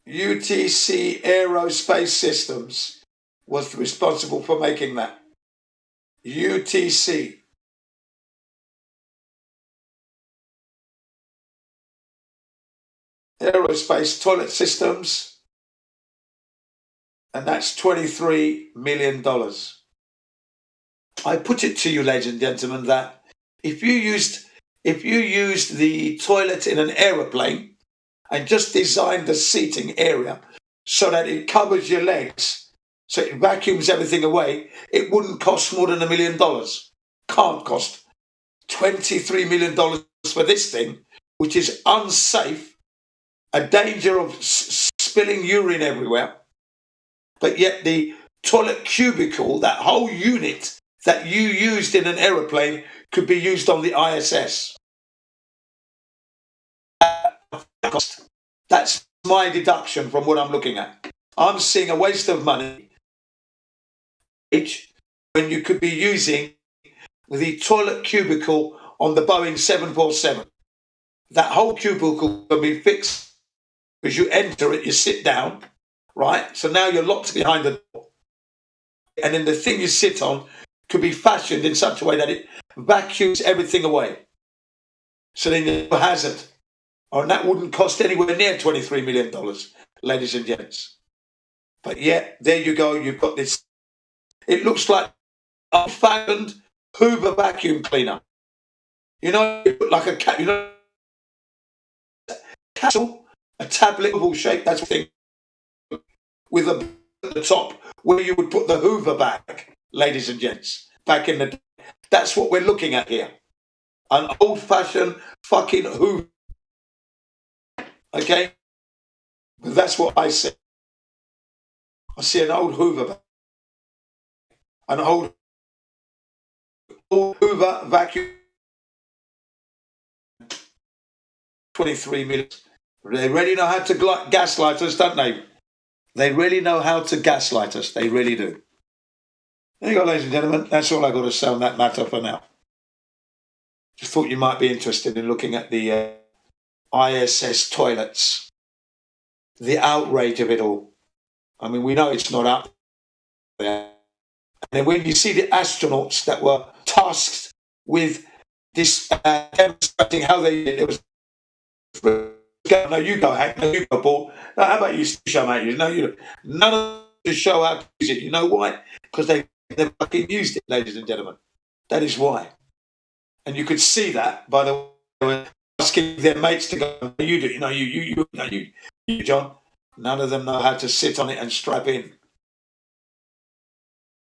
UTC Aerospace Systems was responsible for making that. UTC. Aerospace Toilet Systems. And that's $23 million. I put it to you, ladies and gentlemen, that if you used the toilet in an aeroplane and just designed the seating area so that it covers your legs, so it vacuums everything away, it wouldn't cost more than $1 million. Can't cost $23 million for this thing, which is unsafe, a danger of spilling urine everywhere. But yet the toilet cubicle, that whole unit that you used in an aeroplane, could be used on the ISS. That's my deduction from what I'm looking at. I'm seeing a waste of money when you could be using the toilet cubicle on the Boeing 747. That whole cubicle can be fixed because you enter it, you sit down, right? So now you're locked behind the door. And then the thing you sit on could be fashioned in such a way that it vacuums everything away. So then there's no hazard. And that wouldn't cost anywhere near $23 million, ladies and gents. But yeah, there you go. You've got this. It looks like a fashioned Hoover vacuum cleaner. You know, like a cat, castle, a tablet oval shape, that's the thing, with a at the top where you would put the Hoover back, ladies and gents, back in the day. That's what we're looking at here. An old-fashioned fucking Hoover. Okay? But that's what I see. I see an old Hoover back. An old Hoover vacuum. 23 million. They really know how to gaslight us, don't they? They really know how to gaslight us. They really do. There you go, ladies and gentlemen. That's all I've got to say on that matter for now. Just thought you might be interested in looking at the ISS toilets. The outrage of it all. I mean, we know it's not up there. And then when you see the astronauts that were tasked with this, demonstrating how they did it, was no, you go, Hank. No, you go, Paul. No, how about you show how to use it? No, you. None of them show how to use it. You know why? Because they fucking used it, ladies and gentlemen. That is why. And you could see that by the way asking their mates to go. You do. You, John. None of them know how to sit on it and strap in.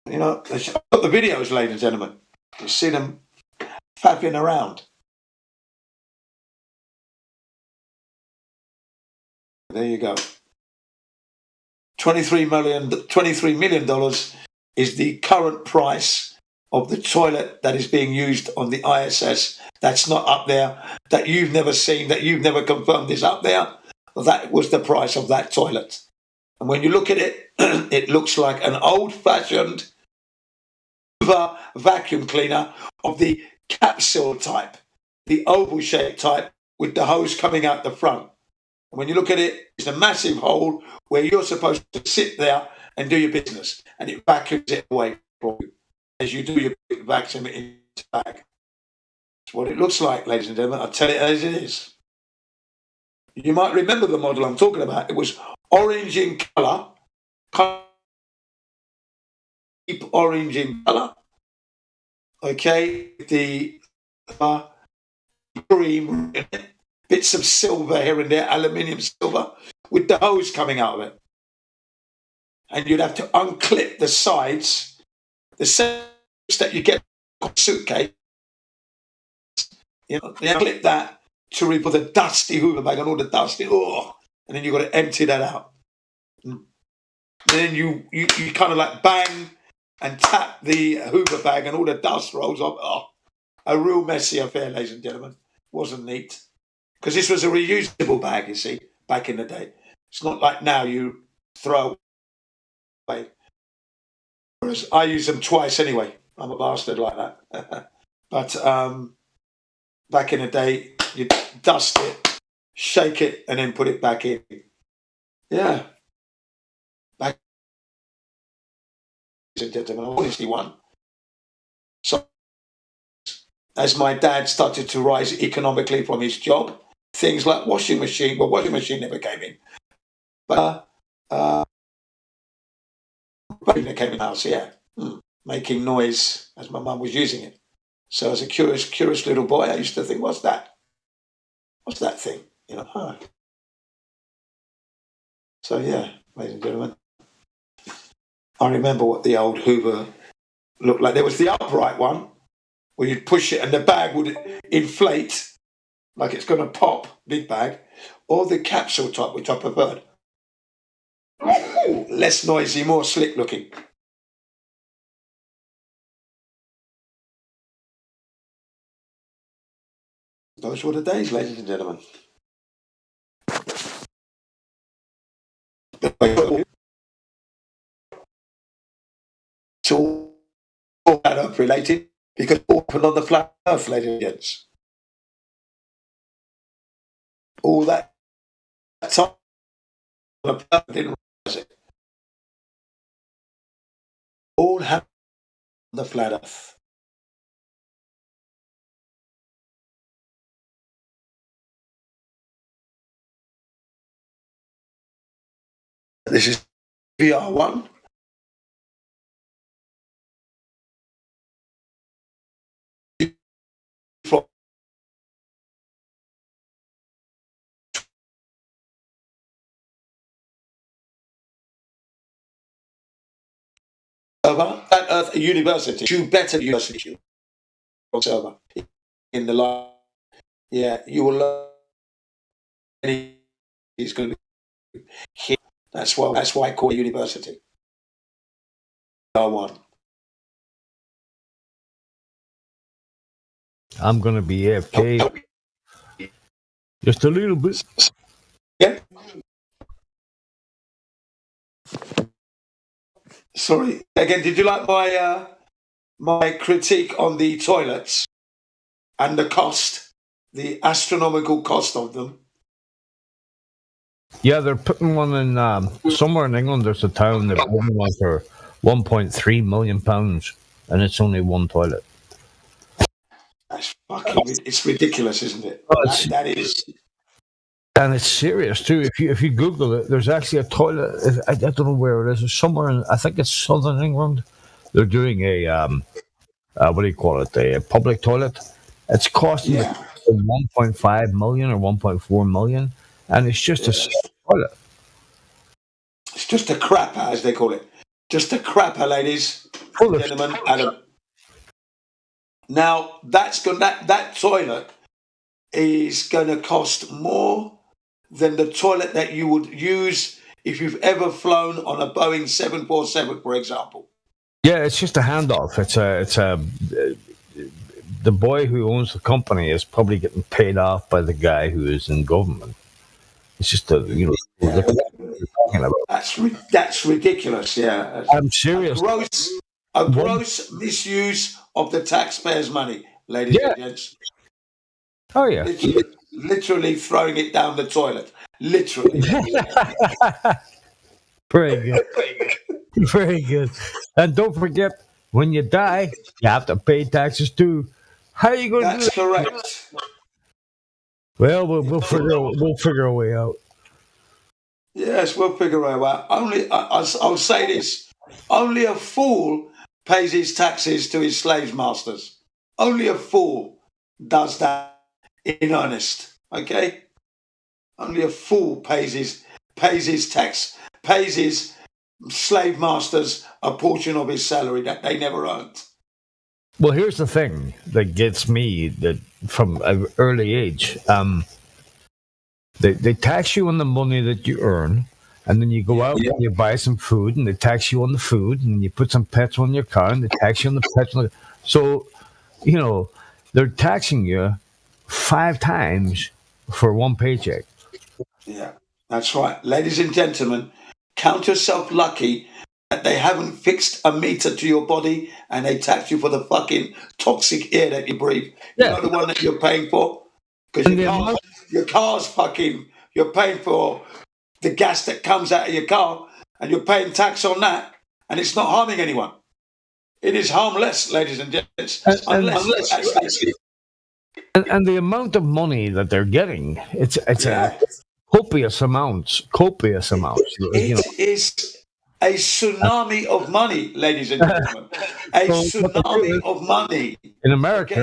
You know, I've got the videos, ladies and gentlemen. You see them fapping around. There you go. $23 million is the current price of the toilet that is being used on the ISS. That's not up there, that you've never seen, that you've never confirmed is up there. That was the price of that toilet. And when you look at it, it looks like an old-fashioned vacuum cleaner of the capsule type, the oval-shaped type with the hose coming out the front. When you look at it, it's a massive hole where you're supposed to sit there and do your business, and it vacuums it away for you as you do your vacuum it into the bag. That's what it looks like, ladies and gentlemen. I'll tell it as it is. You might remember the model I'm talking about. It was orange in colour, deep orange in colour. Okay, the cream in it. bits of silver here and there, aluminium silver, with the hose coming out of it. And you'd have to unclip the sides, the sides that you get on a suitcase. You unclip that to remove the dusty Hoover bag and all the dust. And then you've got to empty that out. And then you kind of like bang and tap the Hoover bag and all the dust rolls off. A real messy affair, ladies and gentlemen. Wasn't neat. Because this was a reusable bag, you see, back in the day. It's not like now you throw away. Whereas I use them twice anyway. I'm a bastard like that. But back in the day, you dust it, shake it, and then put it back in. Yeah. Back, ladies and gentlemen, honestly one. So, as my dad started to rise economically from his job, things like washing machine never came in. But that came in the house, yeah. Making noise as my mum was using it. So as a curious little boy, I used to think, what's that? What's that thing? So yeah, ladies and gentlemen. I remember what the old Hoover looked like. There was the upright one, where you'd push it and the bag would inflate like it's going to pop, big bag, or the capsule type, which I preferred. Less noisy, more slick looking. Those were the days, ladies and gentlemen. It's all flat earth related because all put on the flat earth, ladies and gents. All that time, I didn't realize it. All happened on the flat earth. This is VR1. At Earth University, you better university server in the line. Yeah, you will learn. It's going to be here. That's why I call it university. R1. I'm going to be AFK. Just a little bit. Yeah. Sorry. Again, did you like my critique on the toilets and the cost, the astronomical cost of them? Yeah, they're putting one in somewhere in England. There's a town that building one for £1.3 million, and it's only one toilet. That's it's ridiculous, isn't it? That is. And it's serious too. If you Google it, there's actually a toilet. I don't know where it is. It's somewhere in, I think it's southern England. They're doing a what do you call it? A public toilet. It's costing 1.5 million or 1.4 million, and it's just a toilet. It's just a crapper, as they call it. Just a crapper, ladies, gentlemen, Adam. Now that toilet is going to cost more than the toilet that you would use if you've ever flown on a Boeing 747, for example. Yeah, it's just a handoff. It's the boy who owns the company is probably getting paid off by the guy who is in government. It's just that's ridiculous. Yeah, I'm serious. A gross misuse of the taxpayers' money, ladies and gents. Oh yeah. Literally throwing it down the toilet. Literally. Very good. Very good. And don't forget, when you die, you have to pay taxes too. How are you going to do that? That's correct. Well, we'll figure a way out. Yes, we'll figure a way out. I'll say this: only a fool pays his taxes to his slave masters. Only a fool does that in earnest. Okay? Only a fool pays his tax, pays his slave masters a portion of his salary that they never earned. Well, here's the thing that gets me that from an early age. They tax you on the money that you earn, and then you go out and you buy some food, and they tax you on the food, and you put some petrol in your car, and they tax you on the petrol. So, they're taxing you 5 times for one paycheck. Yeah, that's right. Ladies and gentlemen, count yourself lucky that they haven't fixed a meter to your body and they tax you for the fucking toxic air that you breathe. You know the one that you're paying for? Because your car's fucking, you're paying for the gas that comes out of your car and you're paying tax on that and it's not harming anyone. It is harmless, ladies and gents. And the amount of money that they're getting, it's a copious amounts. It is a tsunami of money, ladies and gentlemen. A tsunami of money. In America,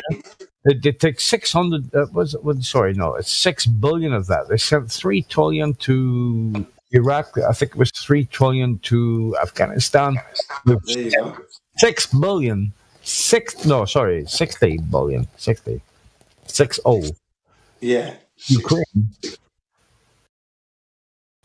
they take 600. It's 6 billion of that. They sent 3 trillion to Iraq. I think it was 3 trillion to Afghanistan. There you go. 6 billion. 60 billion. 60. 60. Yeah. Ukraine.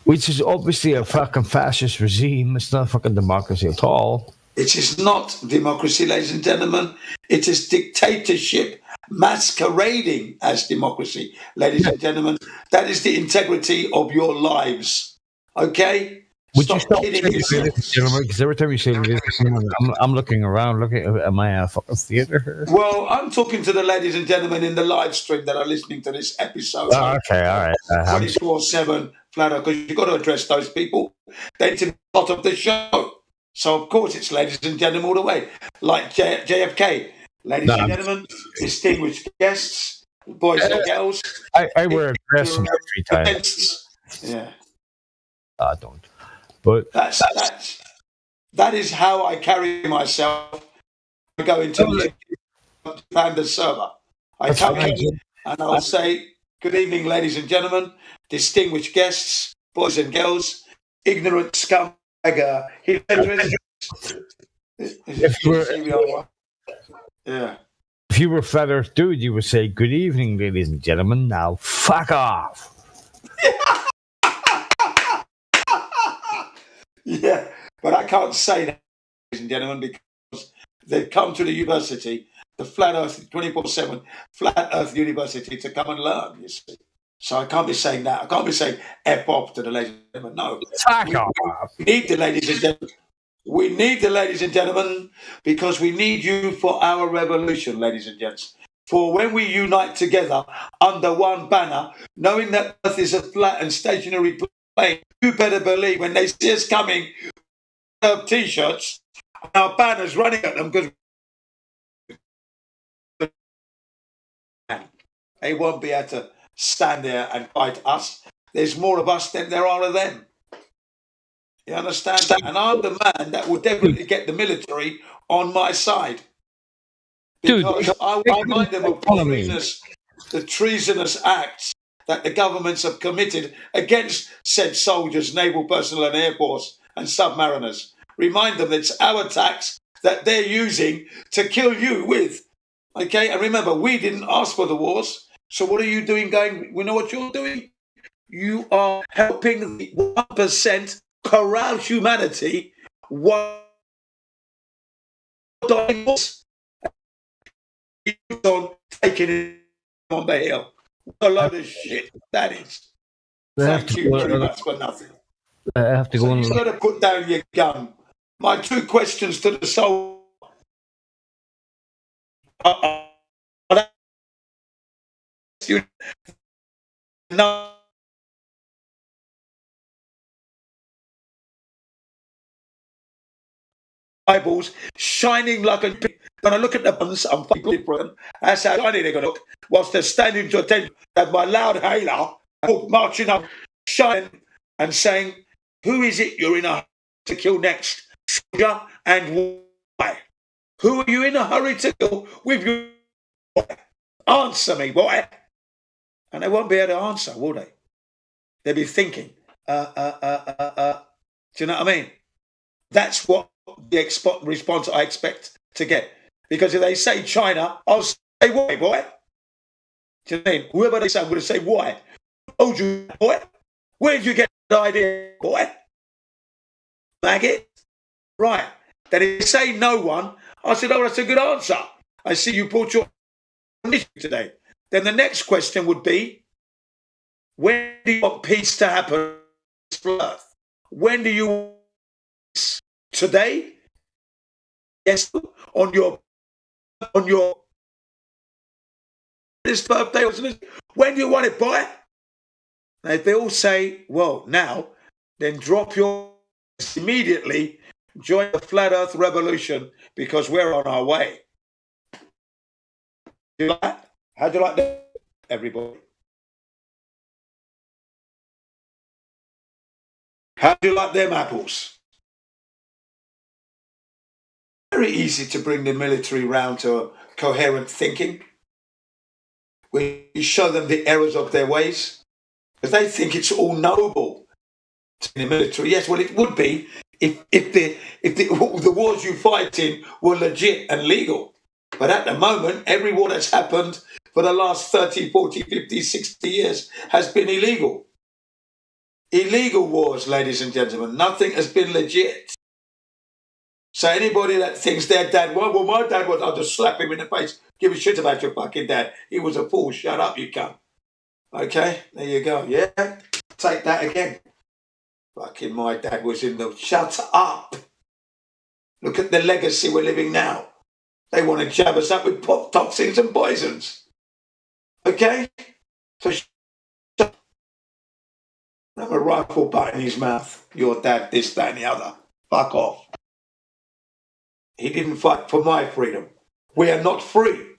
Which is obviously a fucking fascist regime. It's not a fucking democracy at all. It is not democracy, ladies and gentlemen. It is dictatorship masquerading as democracy, ladies and gentlemen. That is the integrity of your lives. Okay? Would you stop saying ladies and gentlemen? Because every time you say ladies and gentlemen, I'm looking around, am I a fucking theater here? Well, I'm talking to the ladies and gentlemen in the live stream that are listening to this episode. Oh, okay, all right. 24/7, flat out, because you've got to address those people. They're to the part of the show. So, of course, it's ladies and gentlemen all the way. Like JFK. Ladies and gentlemen, distinguished guests, boys and girls. I wear a dress every time. Yeah. I don't. But that is how I carry myself. I go into the server. I come in and I'll say, good evening, ladies and gentlemen, distinguished guests, boys and girls, ignorant scum. If you were a flat earth dude, you would say, good evening, ladies and gentlemen, now fuck off. Yeah, but I can't say that, ladies and gentlemen, because they've come to the university, the Flat Earth 24/7 Flat Earth University, to come and learn, you see. So I can't be saying that. I can't be saying F off to the ladies and gentlemen. No. We need the ladies and gentlemen. We need the ladies and gentlemen because we need you for our revolution, ladies and gents. For when we unite together under one banner, knowing that Earth is a flat and stationary plane, you better believe when they see us coming, T-shirts and our banners running at them because they won't be able to stand there and fight us. There's more of us than there are of them. You understand that? And I'm the man that will definitely get the military on my side. Because I will remind them of the treasonous acts that the governments have committed against said soldiers, naval personnel and air force and submariners. Remind them that it's our tax that they're using to kill you with. Okay? And remember, we didn't ask for the wars. So what are you doing we know what you're doing? You are helping the 1% corral humanity while dying on taking it on the hill. What a load of shit that is. Thank you very much for nothing. I have to go on. You've got to put down your gun. My 2 questions to the soul. No. Eyeballs shining like a pig. When I look at the buns, I'm fucking different. That's how shiny they're going to look. Whilst they're standing to attention at my loud hailer, marching up, shining and saying, who is it you're in a hurry to kill next? Soldier, and why? Who are you in a hurry to kill with your boy? Answer me, boy. And they won't be able to answer, will they? They'll be thinking, do you know what I mean? That's what the response I expect to get. Because if they say China, I'll say why, boy. Do you know what I mean? Whoever they say, I'm going to say why. Told you, boy. Where did you get the idea, boy? Maggot? Right. Then if they say no one, I said, oh, that's a good answer. I see you brought your initiative today. Then the next question would be, when do you want peace to happen on this earth? When do you want peace? Today? Yes, on your this birthday or something. When do you want it, boy? And if they all say, well, now, then drop your immediately, join the Flat Earth Revolution because we're on our way. Do you like that? How do you like that, everybody? How do you like them apples? Very easy to bring the military round to a coherent thinking. We show them the errors of their ways. Because they think it's all noble in the military. Yes, well, it would be if the wars you fight in were legit and legal. But at the moment, every war that's happened for the last 30, 40, 50, 60 years has been illegal. Illegal wars, ladies and gentlemen. Nothing has been legit. So anybody that thinks their dad, well, my dad was, I'll just slap him in the face. Give a shit about your fucking dad. He was a fool. Shut up, you cunt. Okay, there you go. Yeah, take that again. Fucking my dad was in the... Shut up. Look at the legacy we're living now. They want to jab us up with pop toxins and poisons. Okay? So have a rifle butt in his mouth. Your dad, this, that, and the other. Fuck off. He didn't fight for my freedom. We are not free.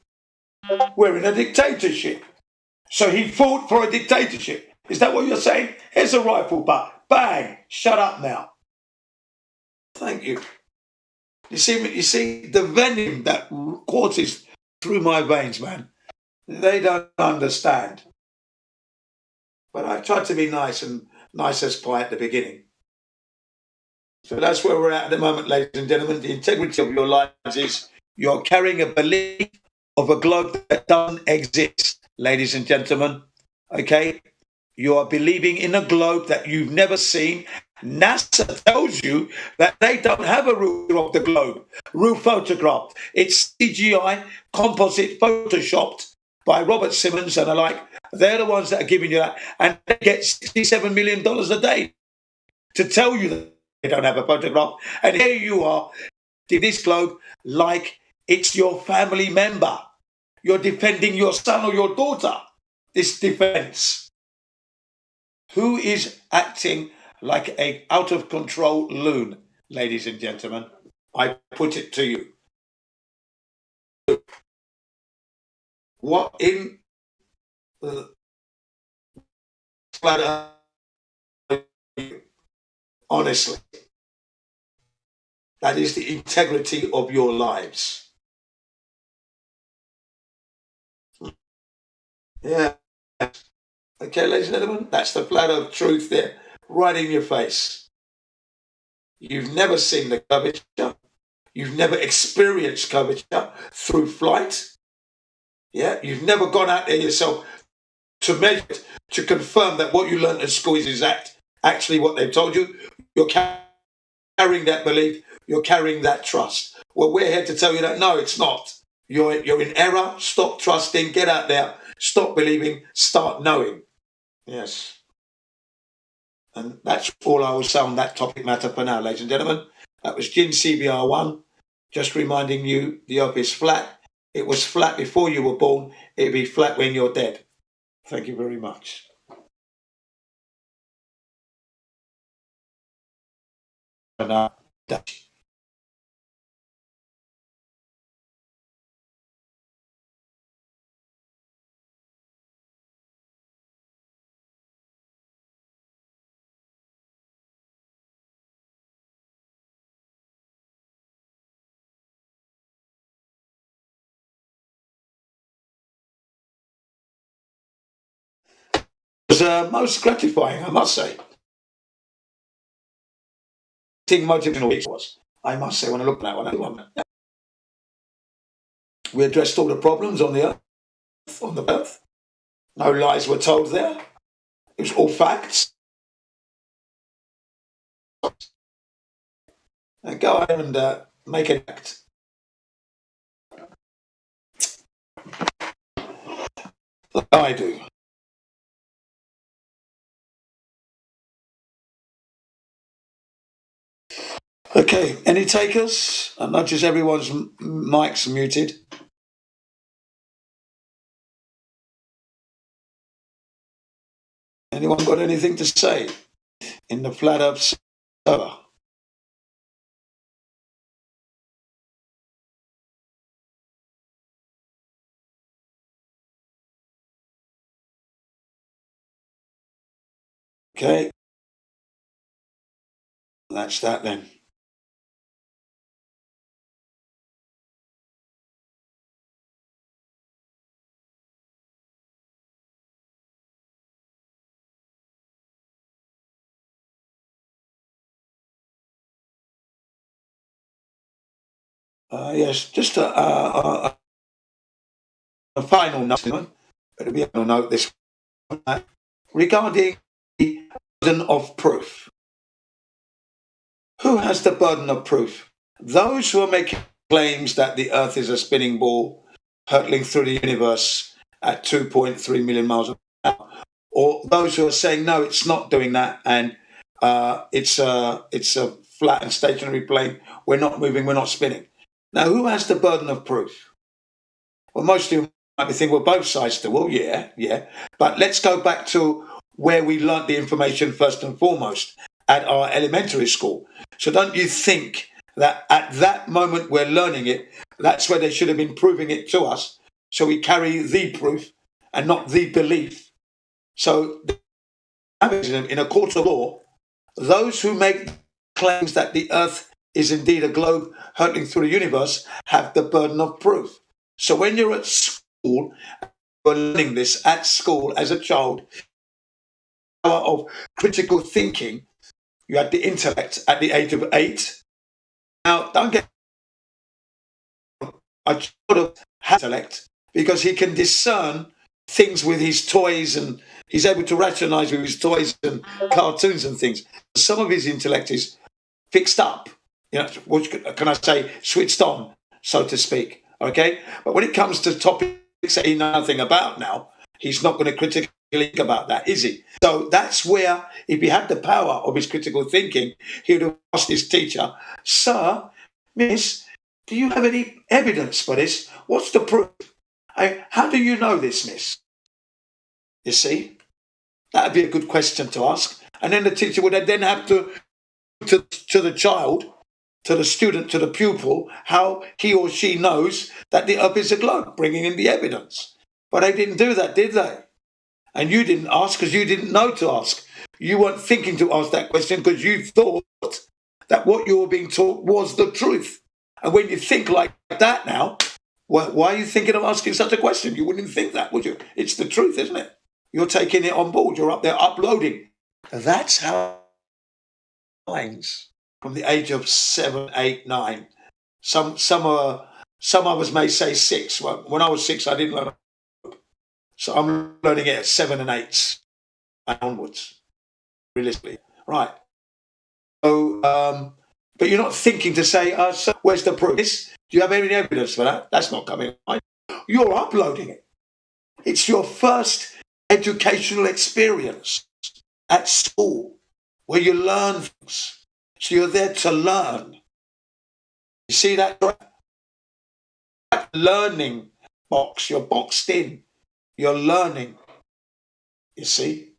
We're in a dictatorship. So he fought for a dictatorship. Is that what you're saying? Here's a rifle butt. Bang! Shut up now. Thank you. You see the venom that courses through my veins, man. They don't understand. But I tried to be nice as pie at the beginning. So that's where we're at the moment, ladies and gentlemen. The integrity of your lives is you're carrying a belief of a globe that doesn't exist, ladies and gentlemen. Okay? You are believing in a globe that you've never seen. NASA tells you that they don't have a real of the globe, real photograph. It's CGI, composite, photoshopped by Robert Simmons and the like. They're the ones that are giving you that. And they get $67 million a day to tell you that they don't have a photograph. And here you are, in this globe, like it's your family member. You're defending your son or your daughter. This defense. Who is acting like an out-of-control loon, ladies and gentlemen? I put it to you. What in the planet? Honestly, that is the integrity of your lives. Yeah. Okay, ladies and gentlemen, that's the flat earth truth there, right in your face. You've never seen the curvature. You've never experienced curvature through flight. Yeah, you've never gone out there yourself to measure it, to confirm that what you learned at school is actually what they've told you. You're carrying that belief. You're carrying that trust. Well, we're here to tell you that, no, it's not. You're in error. Stop trusting. Get out there. Stop believing. Start knowing. Yes. And that's all I will say on that topic matter for now, ladies and gentlemen. That was Gin CBR1. Just reminding you, the earth is flat. It was flat before you were born. It'll be flat when you're dead. Thank you very much. was most gratifying, I must say. Motivational it was, I must say, when I look at that one. We addressed all the problems on the earth. No lies were told there. It was all facts. And go ahead and make an act. Like I do. Okay, any takers? I notice everyone's mic's muted. Anyone got anything to say in the Flat Earth server? Okay. That's that then. Yes, just a final note. It'll be a note this one, regarding the burden of proof. Who has the burden of proof? Those who are making claims that the Earth is a spinning ball hurtling through the universe at 2.3 million miles an hour, or those who are saying no, it's not doing that, and it's a flat and stationary plane. We're not moving. We're not spinning. Now, who has the burden of proof? Well, most of you might be thinking, well, both sides do. Well, yeah. But let's go back to where we learnt the information first and foremost, at our elementary school. So don't you think that at that moment we're learning it, that's where they should have been proving it to us, so we carry the proof and not the belief. So in a court of law, those who make claims that the Earth is indeed a globe hurtling through the universe have the burden of proof. So when you're at school, you're learning this at school as a child, the power of critical thinking. You had the intellect at the age of 8. Now, don't get a child of intellect, because he can discern things with his toys, and he's able to rationalize with his toys and cartoons and things. Some of his intellect is fixed up, what can I say, switched on, so to speak. Okay, but when it comes to topics that he knows nothing about now, he's not going to critically think about that, is he? So that's where, if he had the power of his critical thinking, he would have asked his teacher, "Sir, miss, do you have any evidence for this? What's the proof? How do you know this, miss?" You see, that would be a good question to ask. And then the teacher would then have to the child, to the student, to the pupil, how he or she knows that the Earth is a globe, bringing in the evidence. But they didn't do that, did they? And you didn't ask because you didn't know to ask. You weren't thinking to ask that question because you thought that what you were being taught was the truth. And when you think like that now, why are you thinking of asking such a question? You wouldn't think that, would you? It's the truth, isn't it? You're taking it on board. You're up there uploading. That's how minds from the age of 7, 8, 9. Some of us may say 6. When I was 6, I didn't learn. So I'm learning it at 7 and 8 and onwards, realistically. Right. So, but you're not thinking to say, so where's the proof? Do you have any evidence for that? That's not coming. You're uploading it. It's your first educational experience at school where you learn things. So you're there to learn. You see that learning box? You're boxed in. You're learning. You see?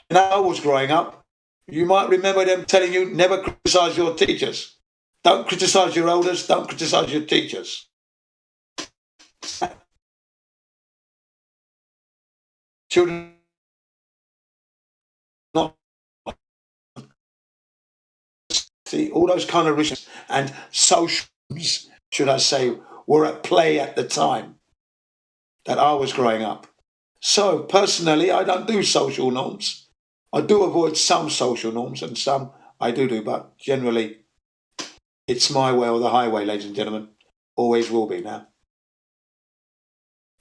When I was growing up, you might remember them telling you never criticize your teachers. Don't criticize your elders. Don't criticize your teachers. Children not see all those kind of risks and socials, should I say, were at play at the time that I was growing up. So personally, I don't do social norms. I do avoid some social norms, and some I do, but generally it's my way or the highway, ladies and gentlemen. Always will be now.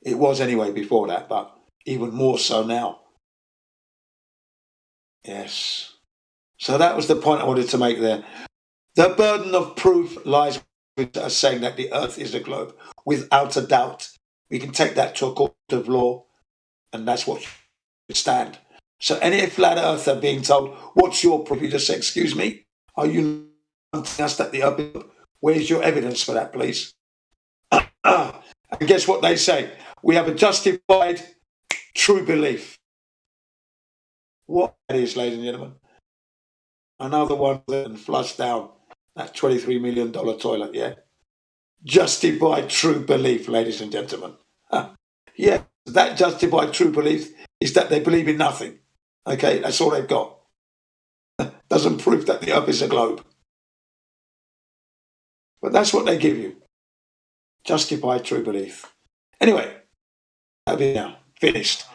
It was anyway before that, but even more so now. Yes. So that was the point I wanted to make there. The burden of proof lies with us saying that the earth is a globe. Without a doubt, we can take that to a court of law, and that's what should stand. So any flat earther being told, what's your proof? You just say, excuse me, are you telling us that the earth is, where's your evidence for that, please? And guess what they say? We have a justified true belief. What that is, ladies and gentlemen. Another one that flushed down that $23 million toilet, yeah? Justified true belief, ladies and gentlemen. Yeah, that justified true belief is that they believe in nothing. Okay, that's all they've got. Doesn't prove that the earth is a globe. But that's what they give you. Justified true belief. Anyway, that'll be now. Finished.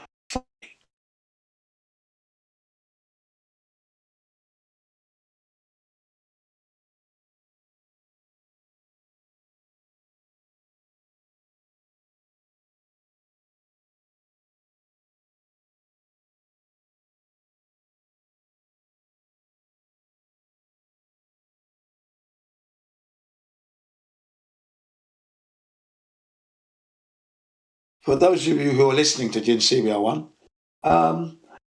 For those of you who are listening to Gin CBR1,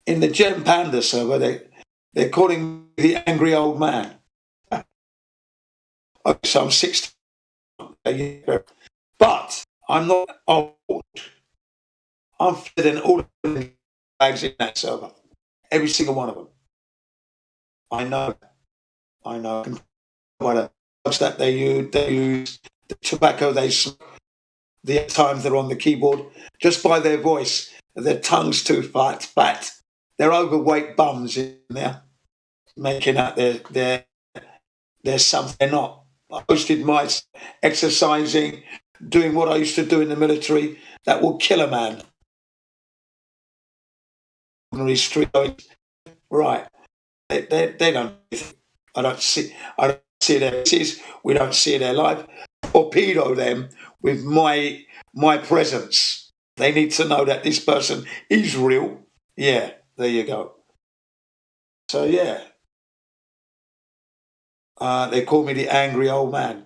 in the Gem Panda server, they're calling me the angry old man. Okay, so I'm 60. But I'm not old. I'm fitter than all the bags in that server. Every single one of them. I know. By the drugs that they use, the tobacco they smoke, the times they're on the keyboard, just by their voice, their tongue's too fat. They're overweight bums in there, making out they're something they're not. I posted my exercising, doing what I used to do in the military. That will kill a man. Street, right? They don't. I don't see their faces. We don't see their life. Torpedo them with my presence. They need to know that this person is real. Yeah, there you go. So yeah, they call me the angry old man,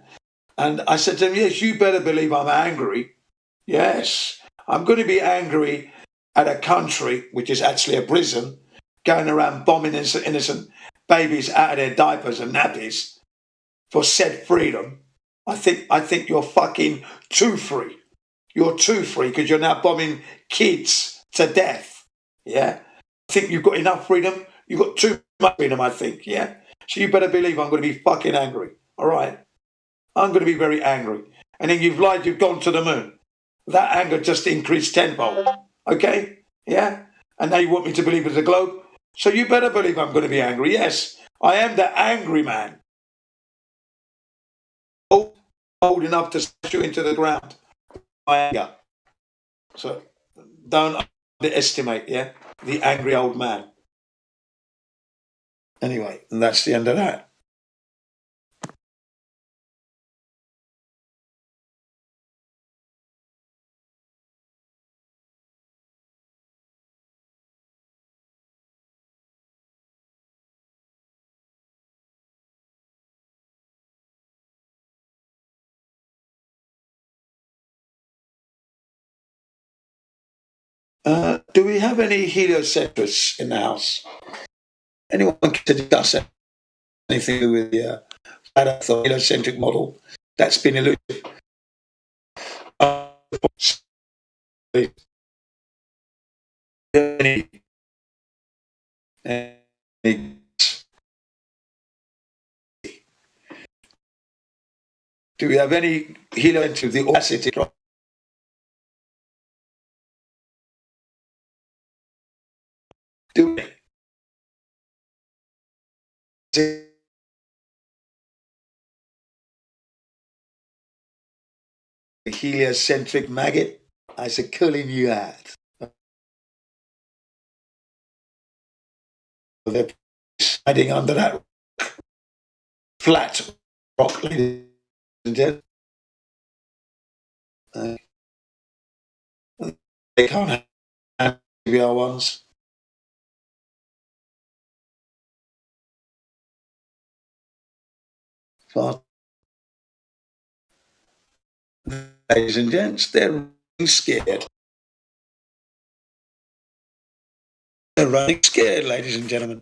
and I said to them, "Yes, you better believe I'm angry. Yes, I'm going to be angry at a country which is actually a prison, going around bombing innocent babies out of their diapers and nappies for said freedom. I think you're fucking too free. You're too free because you're now bombing kids to death. Yeah? I think you've got enough freedom. You've got too much freedom, I think. Yeah? So you better believe I'm going to be fucking angry. All right? I'm going to be very angry. And then you've lied, you've gone to the moon. That anger just increased tenfold. Okay? Yeah? And now you want me to believe it's a globe? So you better believe I'm going to be angry. Yes, I am the angry man. Old enough to smash you into the ground. My anger. So don't underestimate, yeah, the angry old man. Anyway, and that's the end of that. Do we have any heliocentrists in the house? Anyone to discuss anything to do with the flat earth or heliocentric model that's been elusive? Do we have any heliocentric, the audacity? Do we? The heliocentric maggot? I said, calling you out. they're hiding under that flat rock, ladies and gentlemen. They can't have CBR ones. But, ladies and gents, they're running scared. They're running scared, ladies and gentlemen.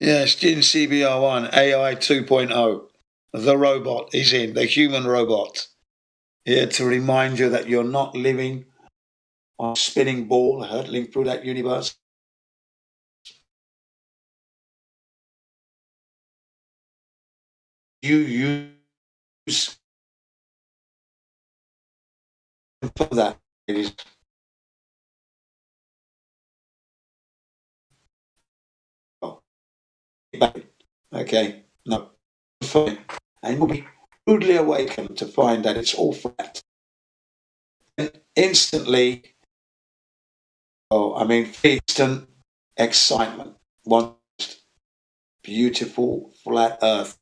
Yes, Jin CBR1, AI 2.0. The robot is in, the human robot. Here to remind you that you're not living on a spinning ball hurtling through that universe. You use for that. It is okay, no, fine. And you'll be rudely awakened to find that it's all flat. And instantly, instant excitement. One beautiful flat earth.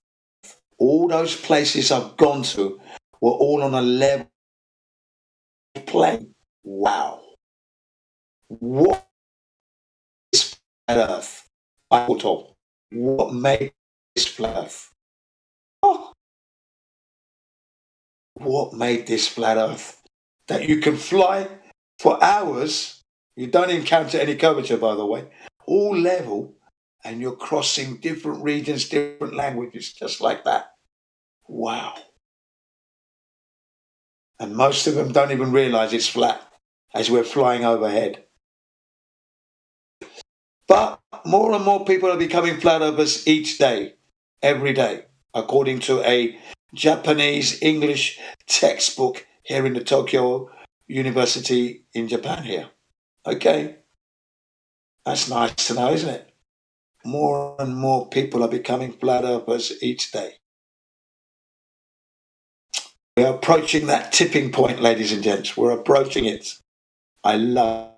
All those places I've gone to were all on a level plane. Wow. What is flat earth? I thought of. What made this flat earth? Oh. What made this flat earth? That you can fly for hours. You don't encounter any curvature, by the way. All level, and you're crossing different regions, different languages, just like that. Wow. And most of them don't even realize it's flat as we're flying overhead. But more and more people are becoming flat earthers each day, every day, according to a Japanese English textbook here in the Tokyo University in Japan here. Okay. That's nice to know, isn't it? More and more people are becoming flat earthers each day. We're approaching that tipping point, ladies and gents. We're approaching it. I love.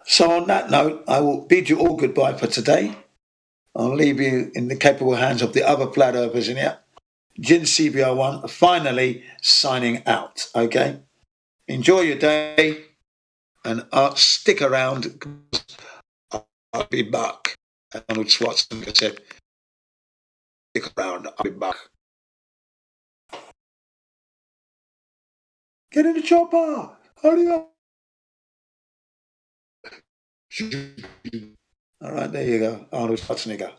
So on that note, I will bid you all goodbye for today. I'll leave you in the capable hands of the other flat earthers in here. Jin CBR1 finally signing out. Okay? Enjoy your day and stick around. I'll be back. Arnold Schwarzenegger said, stick around, I'll be back. Get in the chopper! Hurry up! All right, there you go. Arnold Schwarzenegger.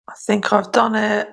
I think I've done it.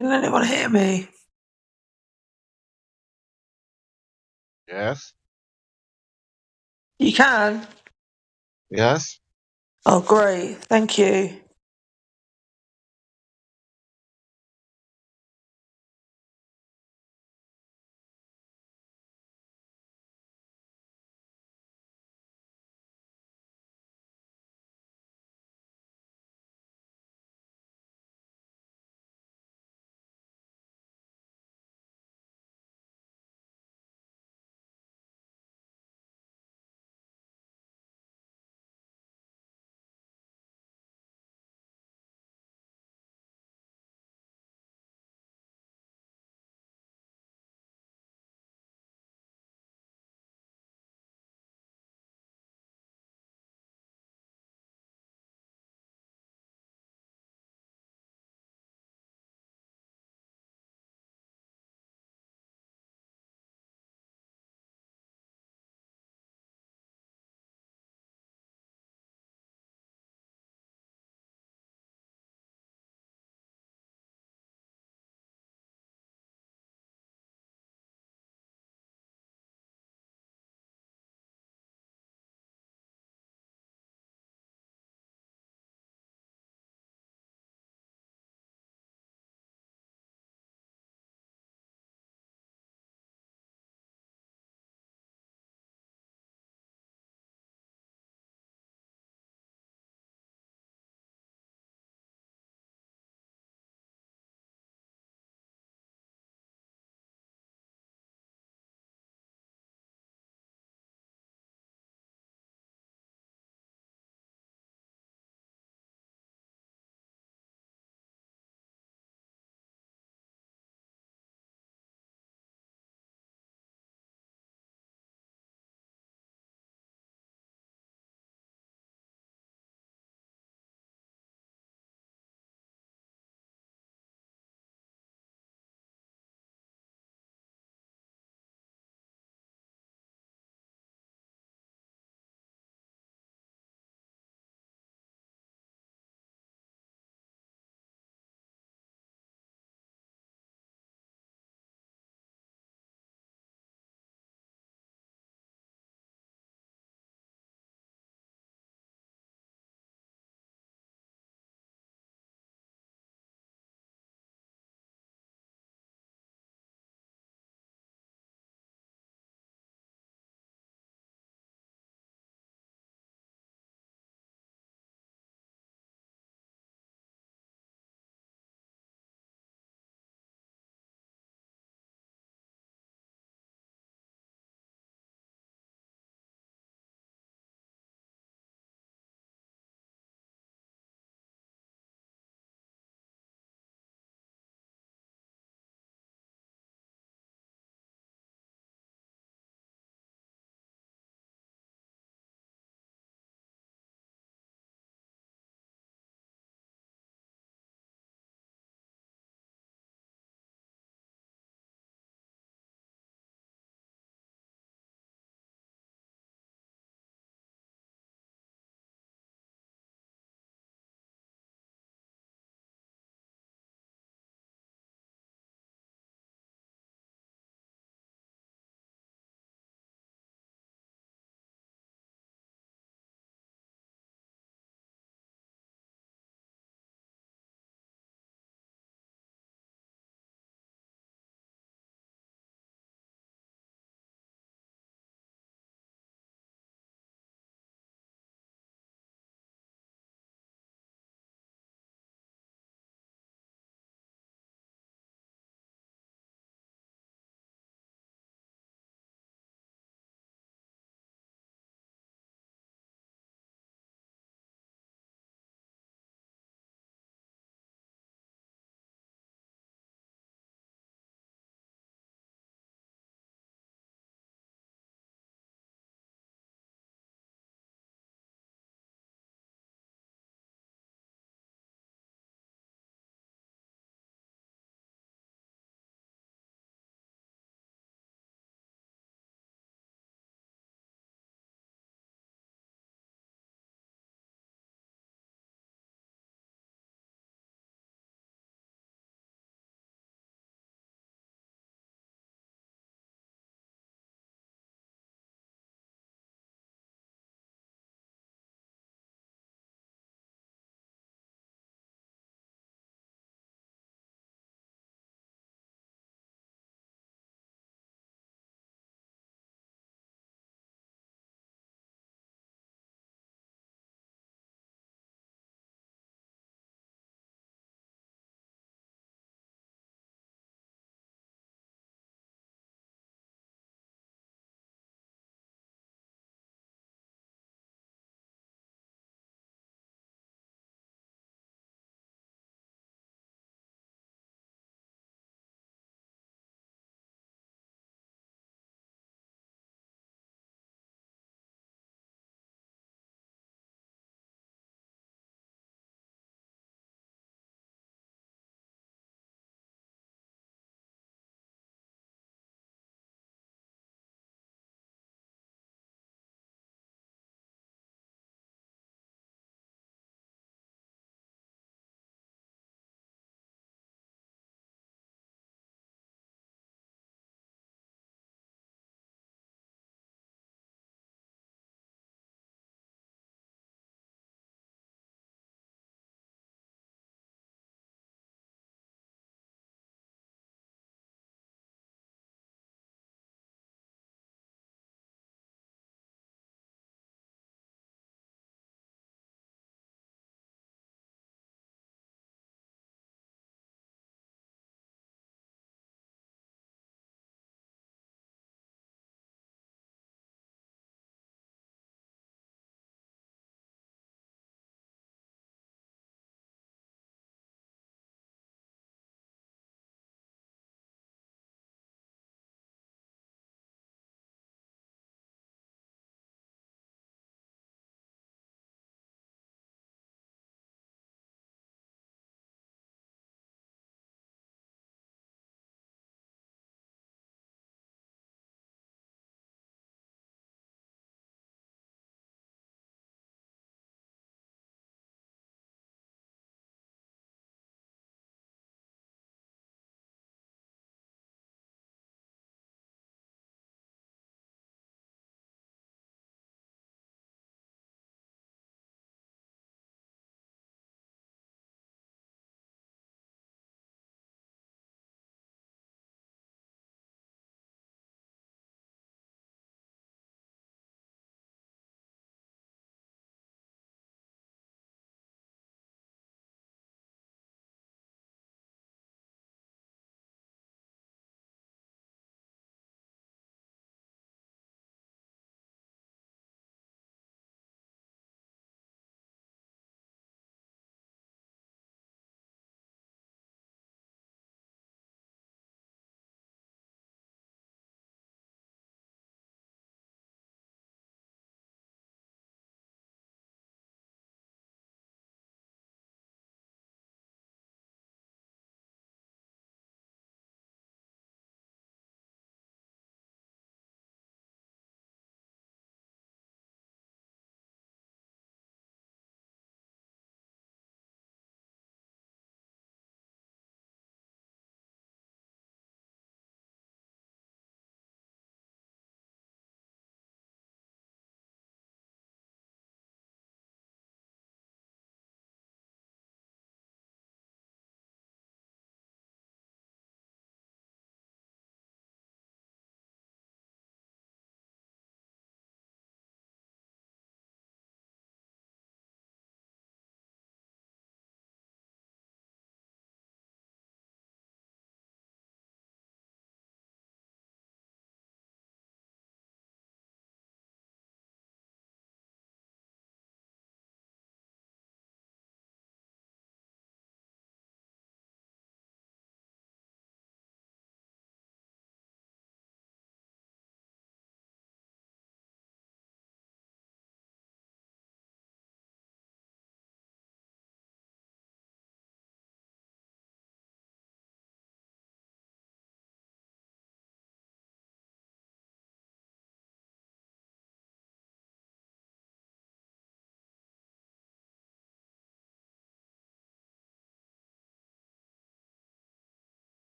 Can anyone hear me? Yes. You can? Yes. Oh, great. Thank you.